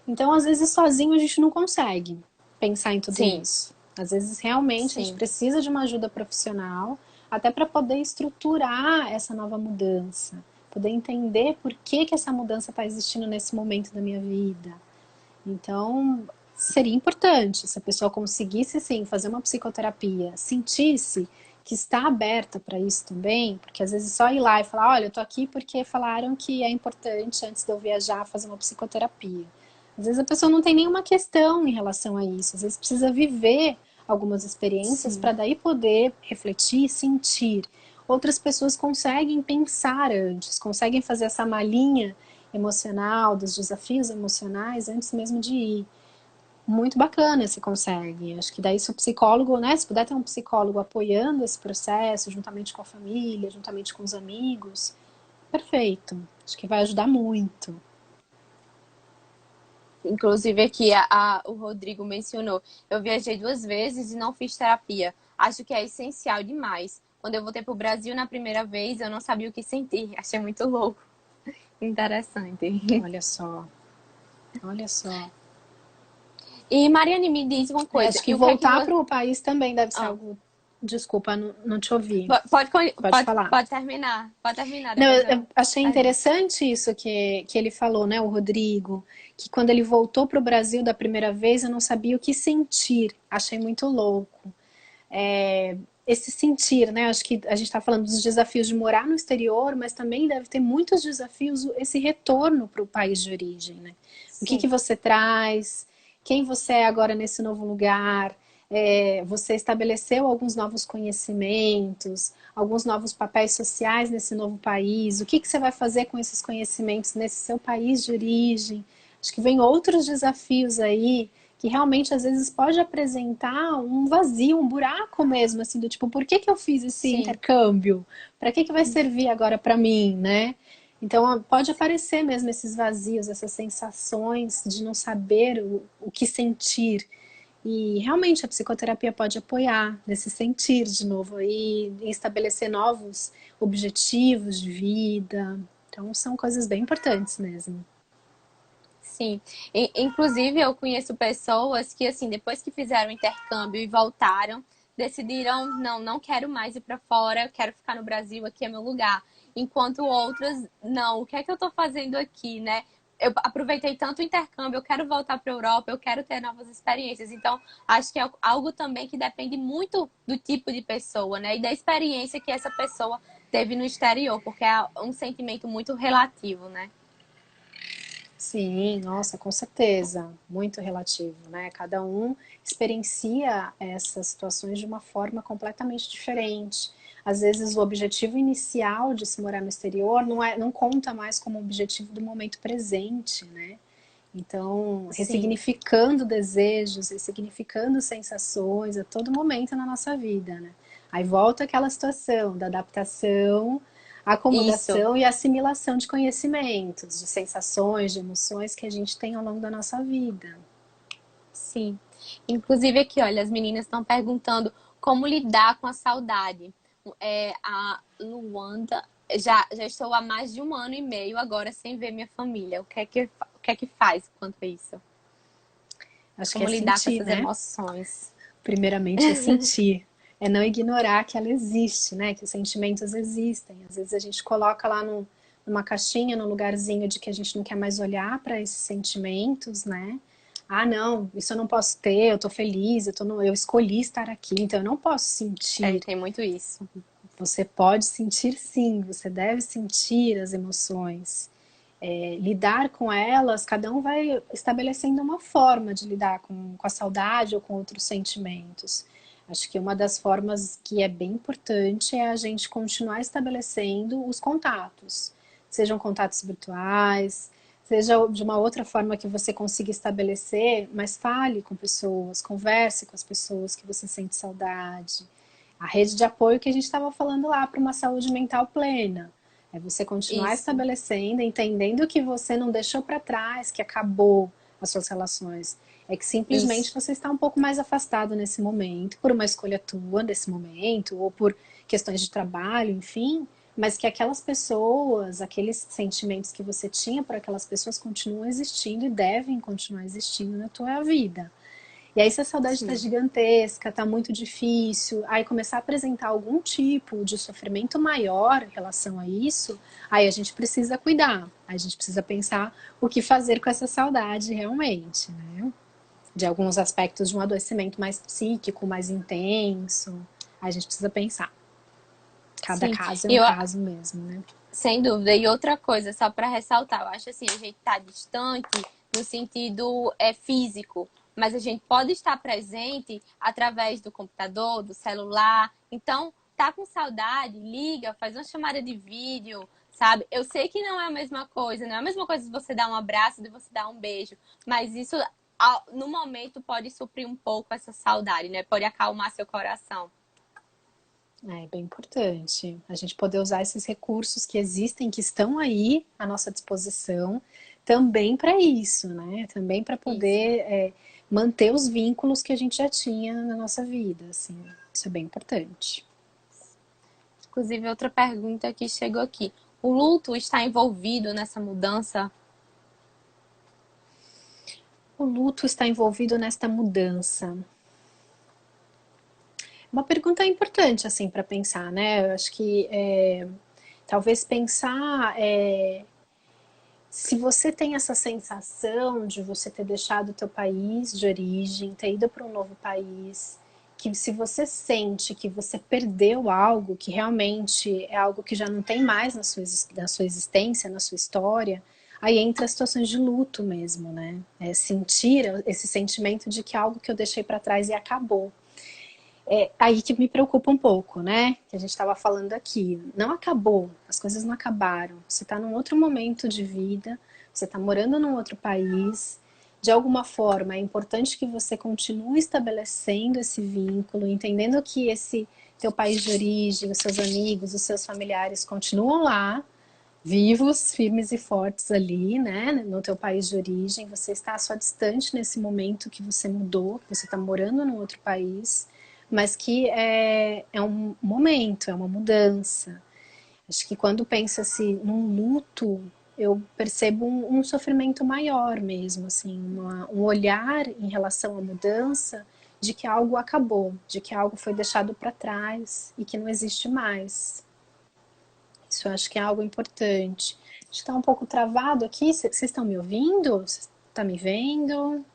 Então, às vezes, sozinho a gente não consegue pensar em tudo sim, isso. Às vezes, realmente, a gente sim. precisa de uma ajuda profissional, até para poder estruturar essa nova mudança, poder entender por que, que essa mudança está existindo nesse momento da minha vida. Então, seria importante se a pessoa conseguisse, sim, fazer uma psicoterapia, sentisse que está aberta para isso também, porque às vezes só ir lá e falar, olha, eu tô aqui porque falaram que é importante antes de eu viajar fazer uma psicoterapia. Às vezes a pessoa não tem nenhuma questão em relação a isso, às vezes precisa viver algumas experiências Sim. para daí poder refletir e sentir. Outras pessoas conseguem pensar antes, conseguem fazer essa malinha emocional, dos desafios emocionais antes mesmo de ir. Muito bacana se consegue. Acho que daí se o psicólogo, né, se puder ter um psicólogo apoiando esse processo, juntamente com a família, juntamente com os amigos, perfeito. Acho que vai ajudar muito. Inclusive aqui o Rodrigo mencionou, eu viajei 2 vezes e não fiz terapia. Acho que é essencial demais. Quando eu voltei pro Brasil na primeira vez, eu não sabia o que sentir. Achei muito louco. Interessante. Olha só, olha só. E Mariane, me diz uma coisa. Acho que E o que é que voltar você... para o país também deve ser Ah, algo. Desculpa, não te ouvi. pode, Pode pode, falar. pode terminar. Pode terminar, Não, depois eu eu achei pergunto. interessante isso que ele falou, né, o Rodrigo, que quando ele voltou para o Brasil da primeira vez, eu não sabia o que sentir. Achei muito louco. Esse sentir, né? Acho que a gente está falando dos desafios de morar no exterior, mas também deve ter muitos desafios esse retorno para o país de origem, né? O que Sim, você traz, quem você é agora nesse novo lugar, você estabeleceu alguns novos conhecimentos, alguns novos papéis sociais nesse novo país, o que você vai fazer com esses conhecimentos nesse seu país de origem? Acho que vem outros desafios aí que realmente às vezes pode apresentar um vazio, um buraco mesmo, assim, do tipo, por que que eu fiz esse sim, intercâmbio? Para que que vai servir agora para mim, né? Então pode aparecer mesmo esses vazios, essas sensações de não saber o que sentir. E realmente a psicoterapia pode apoiar nesse sentir de novo aí, em estabelecer novos objetivos de vida. Então são coisas bem importantes mesmo. sim. Inclusive, eu conheço pessoas que, assim, depois que fizeram o intercâmbio e voltaram, decidiram, não, não quero mais ir para fora, eu quero ficar no Brasil, aqui é meu lugar. Enquanto outras, não, o que é que eu tô fazendo aqui, né? Eu aproveitei tanto o intercâmbio, eu quero voltar para a Europa, eu quero ter novas experiências. Então, acho que é algo também que depende muito do tipo de pessoa, né? E da experiência que essa pessoa teve no exterior, porque é um sentimento muito relativo, né? Sim, nossa, com certeza, muito relativo, né? Cada um experiencia essas situações de uma forma completamente diferente. Às vezes o objetivo inicial de se morar no exterior não conta mais como objetivo do momento presente, né? Então, Sim, ressignificando desejos, ressignificando sensações a todo momento na nossa vida, né? Aí volta aquela situação da adaptação, isso. acomodação e assimilação de conhecimentos, de sensações, de emoções que a gente tem ao longo da nossa vida. Sim. Inclusive aqui, olha, as meninas estão perguntando como lidar com a saudade. A Luanda, já estou há mais de 1 ano e meio agora sem ver minha família. O que é que faz quanto a isso? Acho que é Como lidar com sentir, essas né? emoções? Primeiramente é sentir, é não ignorar que ela existe, né? Que os sentimentos existem. Às vezes a gente coloca lá numa caixinha, num lugarzinho de que a gente não quer mais olhar para esses sentimentos, né? Ah, não, isso eu não posso ter, eu tô feliz, eu escolhi estar aqui, então eu não posso É, sentir. tem muito isso. Você pode sentir sim, você deve sentir as emoções. Lidar com elas, cada um vai estabelecendo uma forma de lidar com a saudade ou com outros sentimentos. Acho que uma das formas que é bem importante é a gente continuar estabelecendo os contatos, sejam contatos virtuais, seja de uma outra forma que você consiga estabelecer, mas fale com pessoas, converse com as pessoas que você sente saudade. A rede de apoio que a gente estava falando lá para uma saúde mental plena. É você continuar Isso, estabelecendo, entendendo que você não deixou para trás, que acabou as suas relações. É que simplesmente isso. você está um pouco mais afastado nesse momento, por uma escolha tua nesse momento, ou por questões de trabalho, enfim, mas que aquelas pessoas, aqueles sentimentos que você tinha por aquelas pessoas continuam existindo e devem continuar existindo na tua vida. E aí, se a saudade está Sim, gigantesca, está muito difícil, aí começar a apresentar algum tipo de sofrimento maior em relação a isso, aí a gente precisa cuidar. Aí a gente precisa pensar o que fazer com essa saudade realmente, né? De alguns aspectos de um adoecimento mais psíquico, mais intenso. Aí a gente precisa pensar. Cada sim. caso é E um eu, caso mesmo, né? sem dúvida. E outra coisa, só para ressaltar, eu acho assim, a gente tá distante no sentido físico, mas a gente pode estar presente através do computador, do celular. Então, tá com saudade, liga, faz uma chamada de vídeo, sabe? Eu sei que não é a mesma coisa, não é a mesma coisa de você dar um abraço, de você dar um beijo, mas isso no momento pode suprir um pouco essa saudade, né? Pode acalmar seu coração. É bem importante a gente poder usar esses recursos que existem, que estão aí à nossa disposição, também para isso, né? Também para Isso. poder manter os vínculos que a gente já tinha na nossa vida, assim. Isso é bem importante. Inclusive, outra pergunta que chegou aqui. O luto está envolvido nessa mudança? O luto está envolvido nesta mudança. Uma pergunta importante, assim, para pensar, né? Eu acho que talvez pensar se você tem essa sensação de você ter deixado o teu país de origem, ter ido para um novo país, que se você sente que você perdeu algo, que realmente é algo que já não tem mais na sua existência, na sua história, aí entra as situações de luto mesmo, né? É sentir esse sentimento de que algo que eu deixei para trás e acabou. É aí que me preocupa um pouco, né? Que a gente estava falando aqui. Não acabou, as coisas não acabaram. Você está num outro momento de vida, você está morando num outro país. De alguma forma, é importante que você continue estabelecendo esse vínculo, entendendo que esse teu país de origem, os seus amigos, os seus familiares continuam lá, vivos, firmes e fortes ali, né? No teu país de origem. Você está só distante nesse momento que você mudou, que você está morando num outro país, mas que é um momento, é uma mudança. Acho que quando pensa-se num luto, eu percebo um sofrimento maior mesmo, assim, um olhar em relação à mudança de que algo acabou, de que algo foi deixado para trás e que não existe mais. Isso eu acho que é algo importante. Está um pouco travado aqui. Vocês estão me ouvindo? Você está me vendo?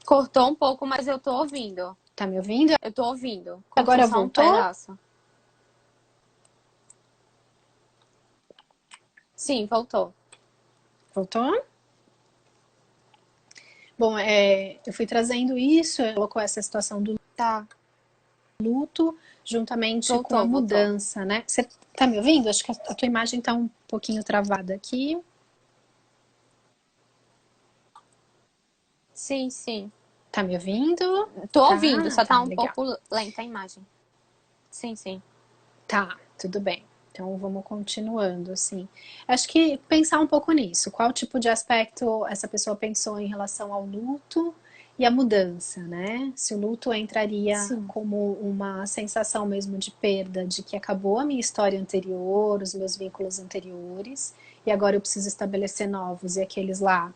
Cortou um pouco, mas eu tô ouvindo. Está me ouvindo? Eu tô ouvindo. Cortou Agora só um voltou? pedaço. Sim, voltou. Voltou? Bom, eu fui trazendo isso, colocou essa situação do Tá. luto juntamente com a Voltou, voltou. mudança, né? Você está me ouvindo? Acho que a tua imagem está um pouquinho travada aqui. Sim, sim. Tá me ouvindo? Tô ouvindo, Tá, só tá, tá um legal. pouco lenta a imagem. Sim, sim. Tá, tudo bem. Então vamos continuando, assim. Acho que pensar um pouco nisso. Qual tipo de aspecto essa pessoa pensou em relação ao luto e à mudança, né? Se o luto entraria Sim. como uma sensação mesmo de perda, de que acabou a minha história anterior, os meus vínculos anteriores, e agora eu preciso estabelecer novos, e aqueles lá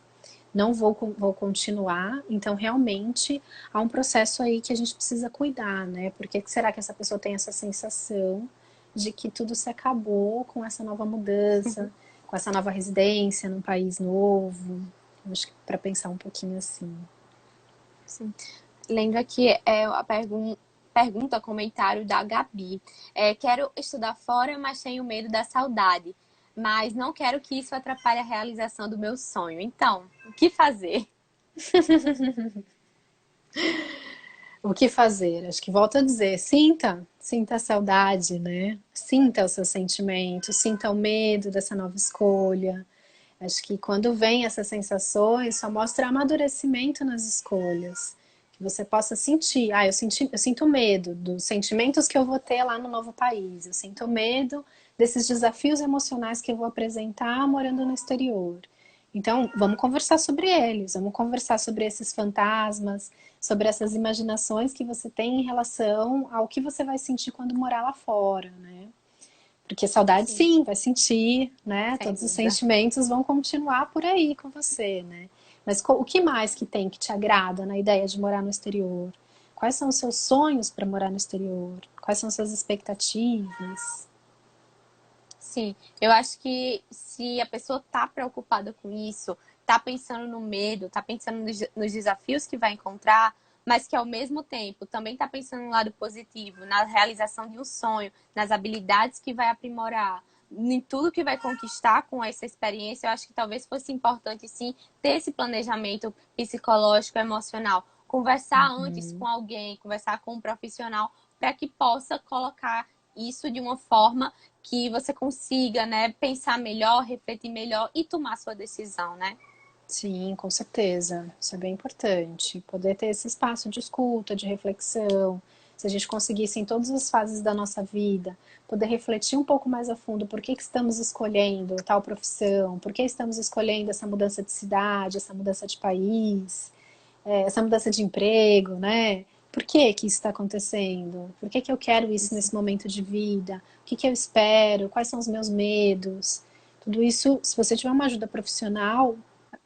não vou continuar. Então, realmente, há um processo aí que a gente precisa cuidar, né? Por que será que essa pessoa tem essa sensação de que tudo se acabou com essa nova mudança, com essa nova residência num país novo? Acho que para pensar um pouquinho assim. Sim. Lendo aqui a pergunta, comentário da Gabi. Quero estudar fora, mas tenho medo da saudade. Mas não quero que isso atrapalhe a realização do meu sonho. Então, o que fazer? O que fazer? Acho que volto a dizer, sinta a saudade, né? Sinta os seus sentimentos, sinta o medo dessa nova escolha. Acho que quando vem essas sensações, só mostra amadurecimento nas escolhas. Que você possa sentir, eu sinto medo dos sentimentos que eu vou ter lá no novo país. Eu sinto medo desses desafios emocionais que eu vou apresentar morando no exterior. Então, vamos conversar sobre eles, vamos conversar sobre esses fantasmas, sobre essas imaginações que você tem em relação ao que você vai sentir quando morar lá fora, né? Porque saudade Sim, sim, vai sentir, né? sem Todos os dúvida. sentimentos vão continuar por aí com você, né? Mas o que mais que tem que te agrada na ideia de morar no exterior? Quais são os seus sonhos para morar no exterior? Quais são as suas expectativas? Sim, eu acho que se a pessoa tá preocupada com isso, tá pensando no medo, tá pensando nos desafios que vai encontrar, mas que ao mesmo tempo também tá pensando no lado positivo, na realização de um sonho, nas habilidades que vai aprimorar, em tudo que vai conquistar com essa experiência, eu acho que talvez fosse importante sim ter esse planejamento psicológico, emocional, conversar antes com alguém, conversar com um profissional para que possa colocar isso de uma forma que você consiga, né, pensar melhor, refletir melhor e tomar sua decisão, né? Sim, com certeza. Isso é bem importante. Poder ter esse espaço de escuta, de reflexão. Se a gente conseguisse em todas as fases da nossa vida, poder refletir um pouco mais a fundo por que estamos escolhendo tal profissão, por que estamos escolhendo essa mudança de cidade, essa mudança de país, essa mudança de emprego, né? Por que isso está acontecendo? Por que eu quero isso Isso. nesse momento de vida? O que eu espero? Quais são os meus medos? Tudo isso, se você tiver uma ajuda profissional,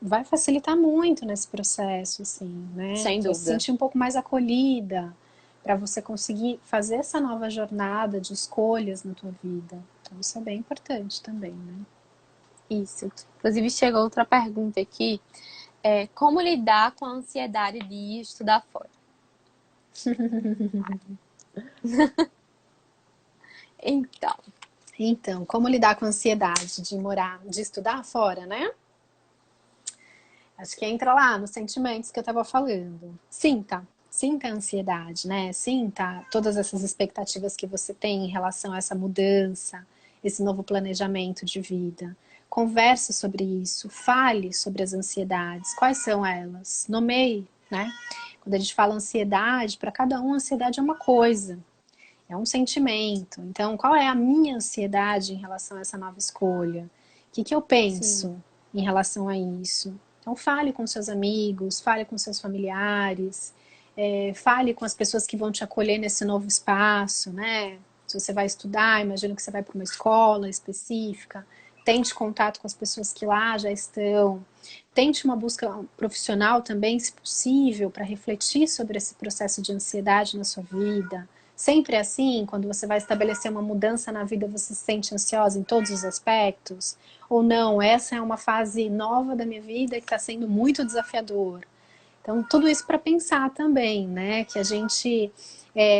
vai facilitar muito nesse processo, assim, né? Sem Você vai se dúvida. sentir um pouco mais acolhida para você conseguir fazer essa nova jornada de escolhas na tua vida. Então, isso é bem importante também, né? Isso. Inclusive, chegou outra pergunta aqui. Como lidar com a ansiedade de estudar fora? Então, Então, como lidar com a ansiedade de morar, de estudar fora, né? Acho que entra lá nos sentimentos que eu estava falando. Sinta a ansiedade, né? Sinta todas essas expectativas que você tem em relação a essa mudança, esse novo planejamento de vida. Converse sobre isso, fale sobre as ansiedades, quais são elas, nomeie, né? Quando a gente fala ansiedade, para cada um, ansiedade é uma coisa, é um sentimento. Então, qual é a minha ansiedade em relação a essa nova escolha? O que eu sim. penso em relação a isso? Então, fale com seus amigos, fale com seus familiares, fale com as pessoas que vão te acolher nesse novo espaço, né? Se você vai estudar, imagino que você vai para uma escola específica, tente contato com as pessoas que lá já estão, tente uma busca profissional também, se possível, para refletir sobre esse processo de ansiedade na sua vida. Sempre é assim, quando você vai estabelecer uma mudança na vida, você se sente ansiosa em todos os aspectos? Ou não, essa é uma fase nova da minha vida que está sendo muito desafiador. Então, tudo isso para pensar também, né? Que a gente,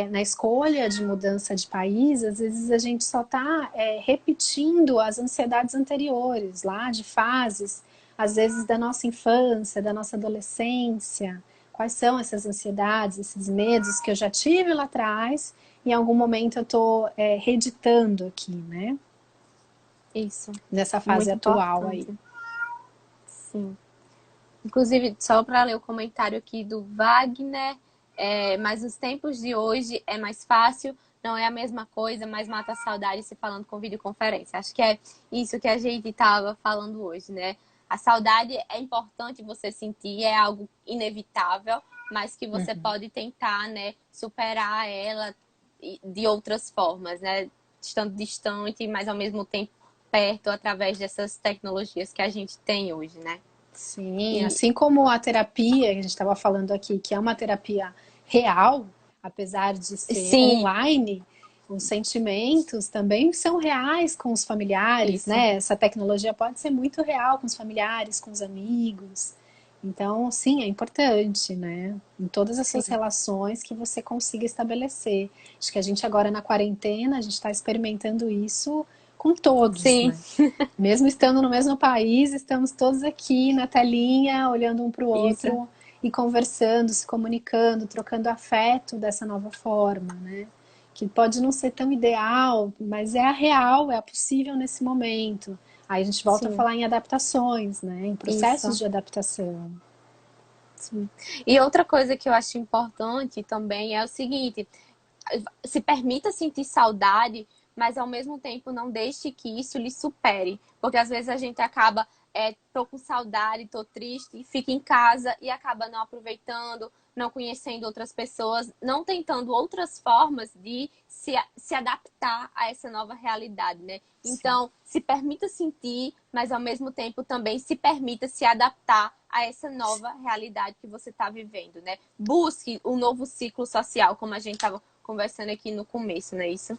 na escolha de mudança de país, às vezes a gente só está repetindo as ansiedades anteriores, lá de fases, às vezes da nossa infância, da nossa adolescência. Quais são essas ansiedades, esses medos que eu já tive lá atrás e em algum momento eu estou reeditando aqui, né? Isso. Nessa fase Muito atual aí. importante. Sim. Inclusive, só para ler o comentário aqui do Wagner, mas nos tempos de hoje é mais fácil, não é a mesma coisa, mas mata a saudade se falando com videoconferência. Acho que é isso que a gente estava falando hoje, né? A saudade é importante você sentir, é algo inevitável, mas que você pode tentar, né, superar ela de outras formas, né? Estando distante, mas ao mesmo tempo perto através dessas tecnologias que a gente tem hoje, né? Sim, E assim como a terapia, que a gente estava falando aqui, que é uma terapia real, apesar de ser sim, online, os sentimentos também são reais com os familiares, isso. né? Essa tecnologia pode ser muito real com os familiares, com os amigos. Então, sim, é importante, né? Em todas essas Sim, relações que você consiga estabelecer. Acho que a gente agora na quarentena, a gente está experimentando isso com todos, sim, né? Mesmo estando no mesmo país, estamos todos aqui na telinha, olhando um para o isso. outro e conversando, se comunicando, trocando afeto dessa nova forma, né? Que pode não ser tão ideal, mas é a real, é a possível nesse momento. Aí a gente volta a Sim, falar em adaptações, né? Em processos isso. de adaptação. Sim. E outra coisa que eu acho importante também é o seguinte: se permita sentir saudade, mas ao mesmo tempo não deixe que isso lhe supere. Porque às vezes a gente acaba, tô com saudade, tô triste, fica em casa e acaba não aproveitando, não conhecendo outras pessoas, não tentando outras formas de se adaptar a essa nova realidade, né? Sim. Então, se permita sentir, mas ao mesmo tempo também se permita se adaptar a essa nova realidade que você está vivendo, né? Busque um novo ciclo social, como a gente estava conversando aqui no começo, não é isso?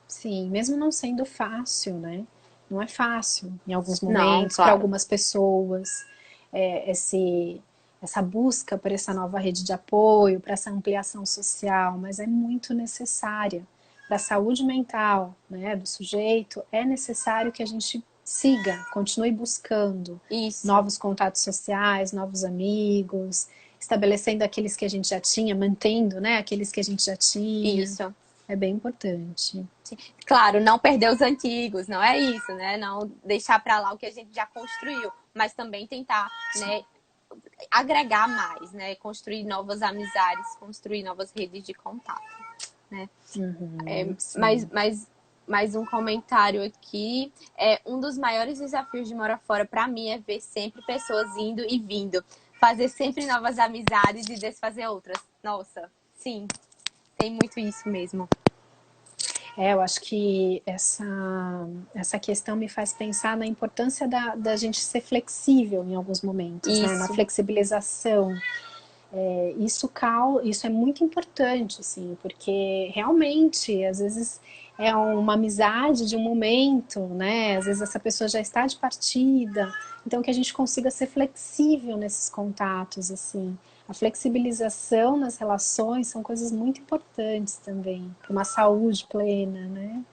Sim, mesmo não sendo fácil, né? Não é fácil em alguns Não, momentos, para claro. algumas pessoas, essa busca por essa nova rede de apoio, para essa ampliação social, mas é muito necessária para a saúde mental, né, do sujeito. É necessário que a gente siga, continue buscando Isso, novos contatos sociais, novos amigos, estabelecendo aqueles que a gente já tinha, mantendo, né, aqueles que a gente já tinha. isso. É bem importante. Claro, não perder os antigos, não é isso, né? Não deixar para lá o que a gente já construiu, mas também tentar, né, agregar mais, né? Construir novas amizades, construir novas redes de contato, né? Uhum, Mais, sim. mais, mais um comentário aqui. Um dos maiores desafios de morar fora para mim é ver sempre pessoas indo e vindo, fazer sempre novas amizades e desfazer outras. Nossa, sim, tem muito isso mesmo. Eu acho que essa questão me faz pensar na importância da gente ser flexível em alguns momentos, né? Na Isso, flexibilização. Isso é muito importante, assim, porque realmente, às vezes, é uma amizade de um momento, né? Às vezes essa pessoa já está de partida, então que a gente consiga ser flexível nesses contatos, assim. A flexibilização nas relações são coisas muito importantes também, para uma saúde plena, né?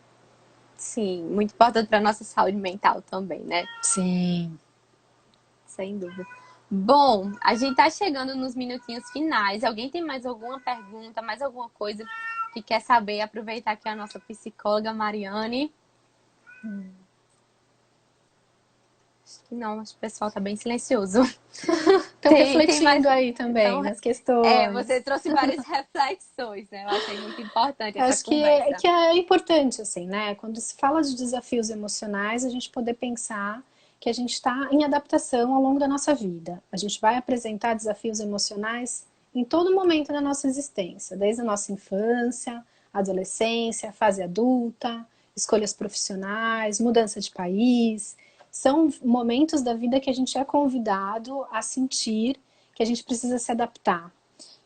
sim, muito importante para nossa saúde mental também, né? Sim. Sem dúvida. Bom, a gente tá chegando nos minutinhos finais. Alguém tem mais alguma pergunta, mais alguma coisa que quer saber? Aproveitar que a nossa psicóloga Mariane. Acho que não, acho que o pessoal tá bem silencioso. Estão Tem mais. refletindo aí também Então, nas questões. você trouxe várias reflexões, né? Eu achei muito importante essa Acho conversa. que é importante, assim, né? Quando se fala de desafios emocionais, a gente poder pensar que a gente está em adaptação ao longo da nossa vida. A gente vai apresentar desafios emocionais em todo momento da nossa existência, desde a nossa infância, adolescência, fase adulta, escolhas profissionais, mudança de país. São momentos da vida que a gente é convidado a sentir que a gente precisa se adaptar,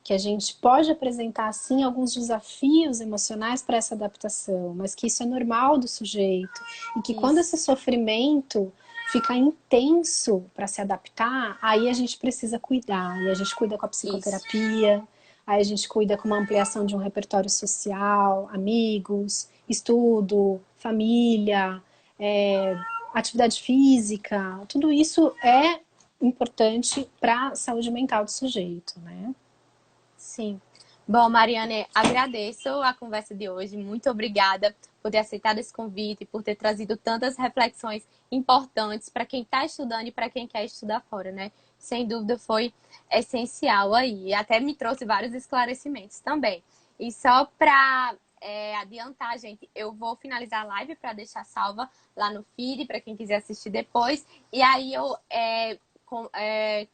que a gente pode apresentar sim alguns desafios emocionais para essa adaptação, mas que isso é normal do sujeito e que quando esse Isso, sofrimento fica intenso para se adaptar, aí a gente precisa cuidar, e a gente cuida com a isso, psicoterapia, aí a gente cuida com uma ampliação de um repertório social, amigos, estudo, família, é, atividade física, tudo isso é importante para a saúde mental do sujeito, né? sim. Bom, Mariane, agradeço a conversa de hoje. Muito obrigada por ter aceitado esse convite, por ter trazido tantas reflexões importantes para quem está estudando e para quem quer estudar fora, né? Sem dúvida foi essencial aí. E até me trouxe vários esclarecimentos também. E só para adiantar, gente, eu vou finalizar a live para deixar salva lá no feed para quem quiser assistir depois. E aí eu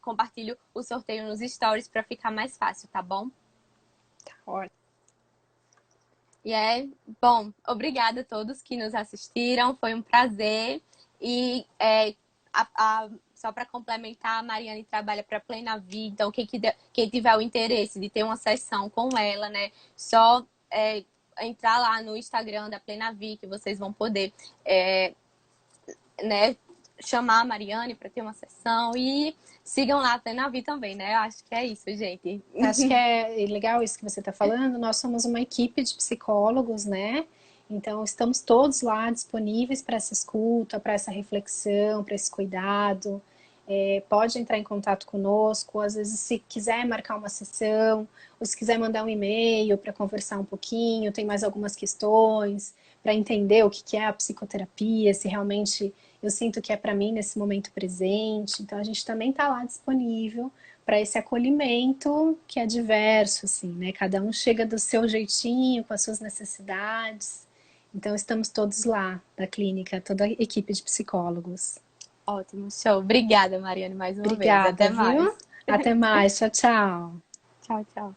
compartilho o sorteio nos stories para ficar mais fácil, tá bom? E bom, obrigada a todos que nos assistiram, foi um prazer. E só para complementar, a Mariane trabalha para Plena Vida, então quem tiver o interesse de ter uma sessão com ela, né, só entrar lá no Instagram da Plena Vida, que vocês vão poder né, chamar a Mariane para ter uma sessão e sigam lá a Plena Vida também, né? Eu acho que é isso, gente. Acho que é legal isso que você está falando. Nós somos uma equipe de psicólogos, né? Então, estamos todos lá disponíveis para essa escuta, para essa reflexão, para esse cuidado. pode entrar em contato conosco, às vezes se quiser marcar uma sessão, ou se quiser mandar um e-mail para conversar um pouquinho, tem mais algumas questões, para entender o que é a psicoterapia, se realmente eu sinto que é para mim nesse momento presente. Então a gente também está lá disponível para esse acolhimento que é diverso, assim, né? Cada um chega do seu jeitinho, com as suas necessidades. Então estamos todos lá da clínica, toda a equipe de psicólogos. Ótimo, show. Obrigada, Mariane, mais uma vez. Obrigada, Até mais. viu? Até mais. Tchau, tchau. Tchau, tchau.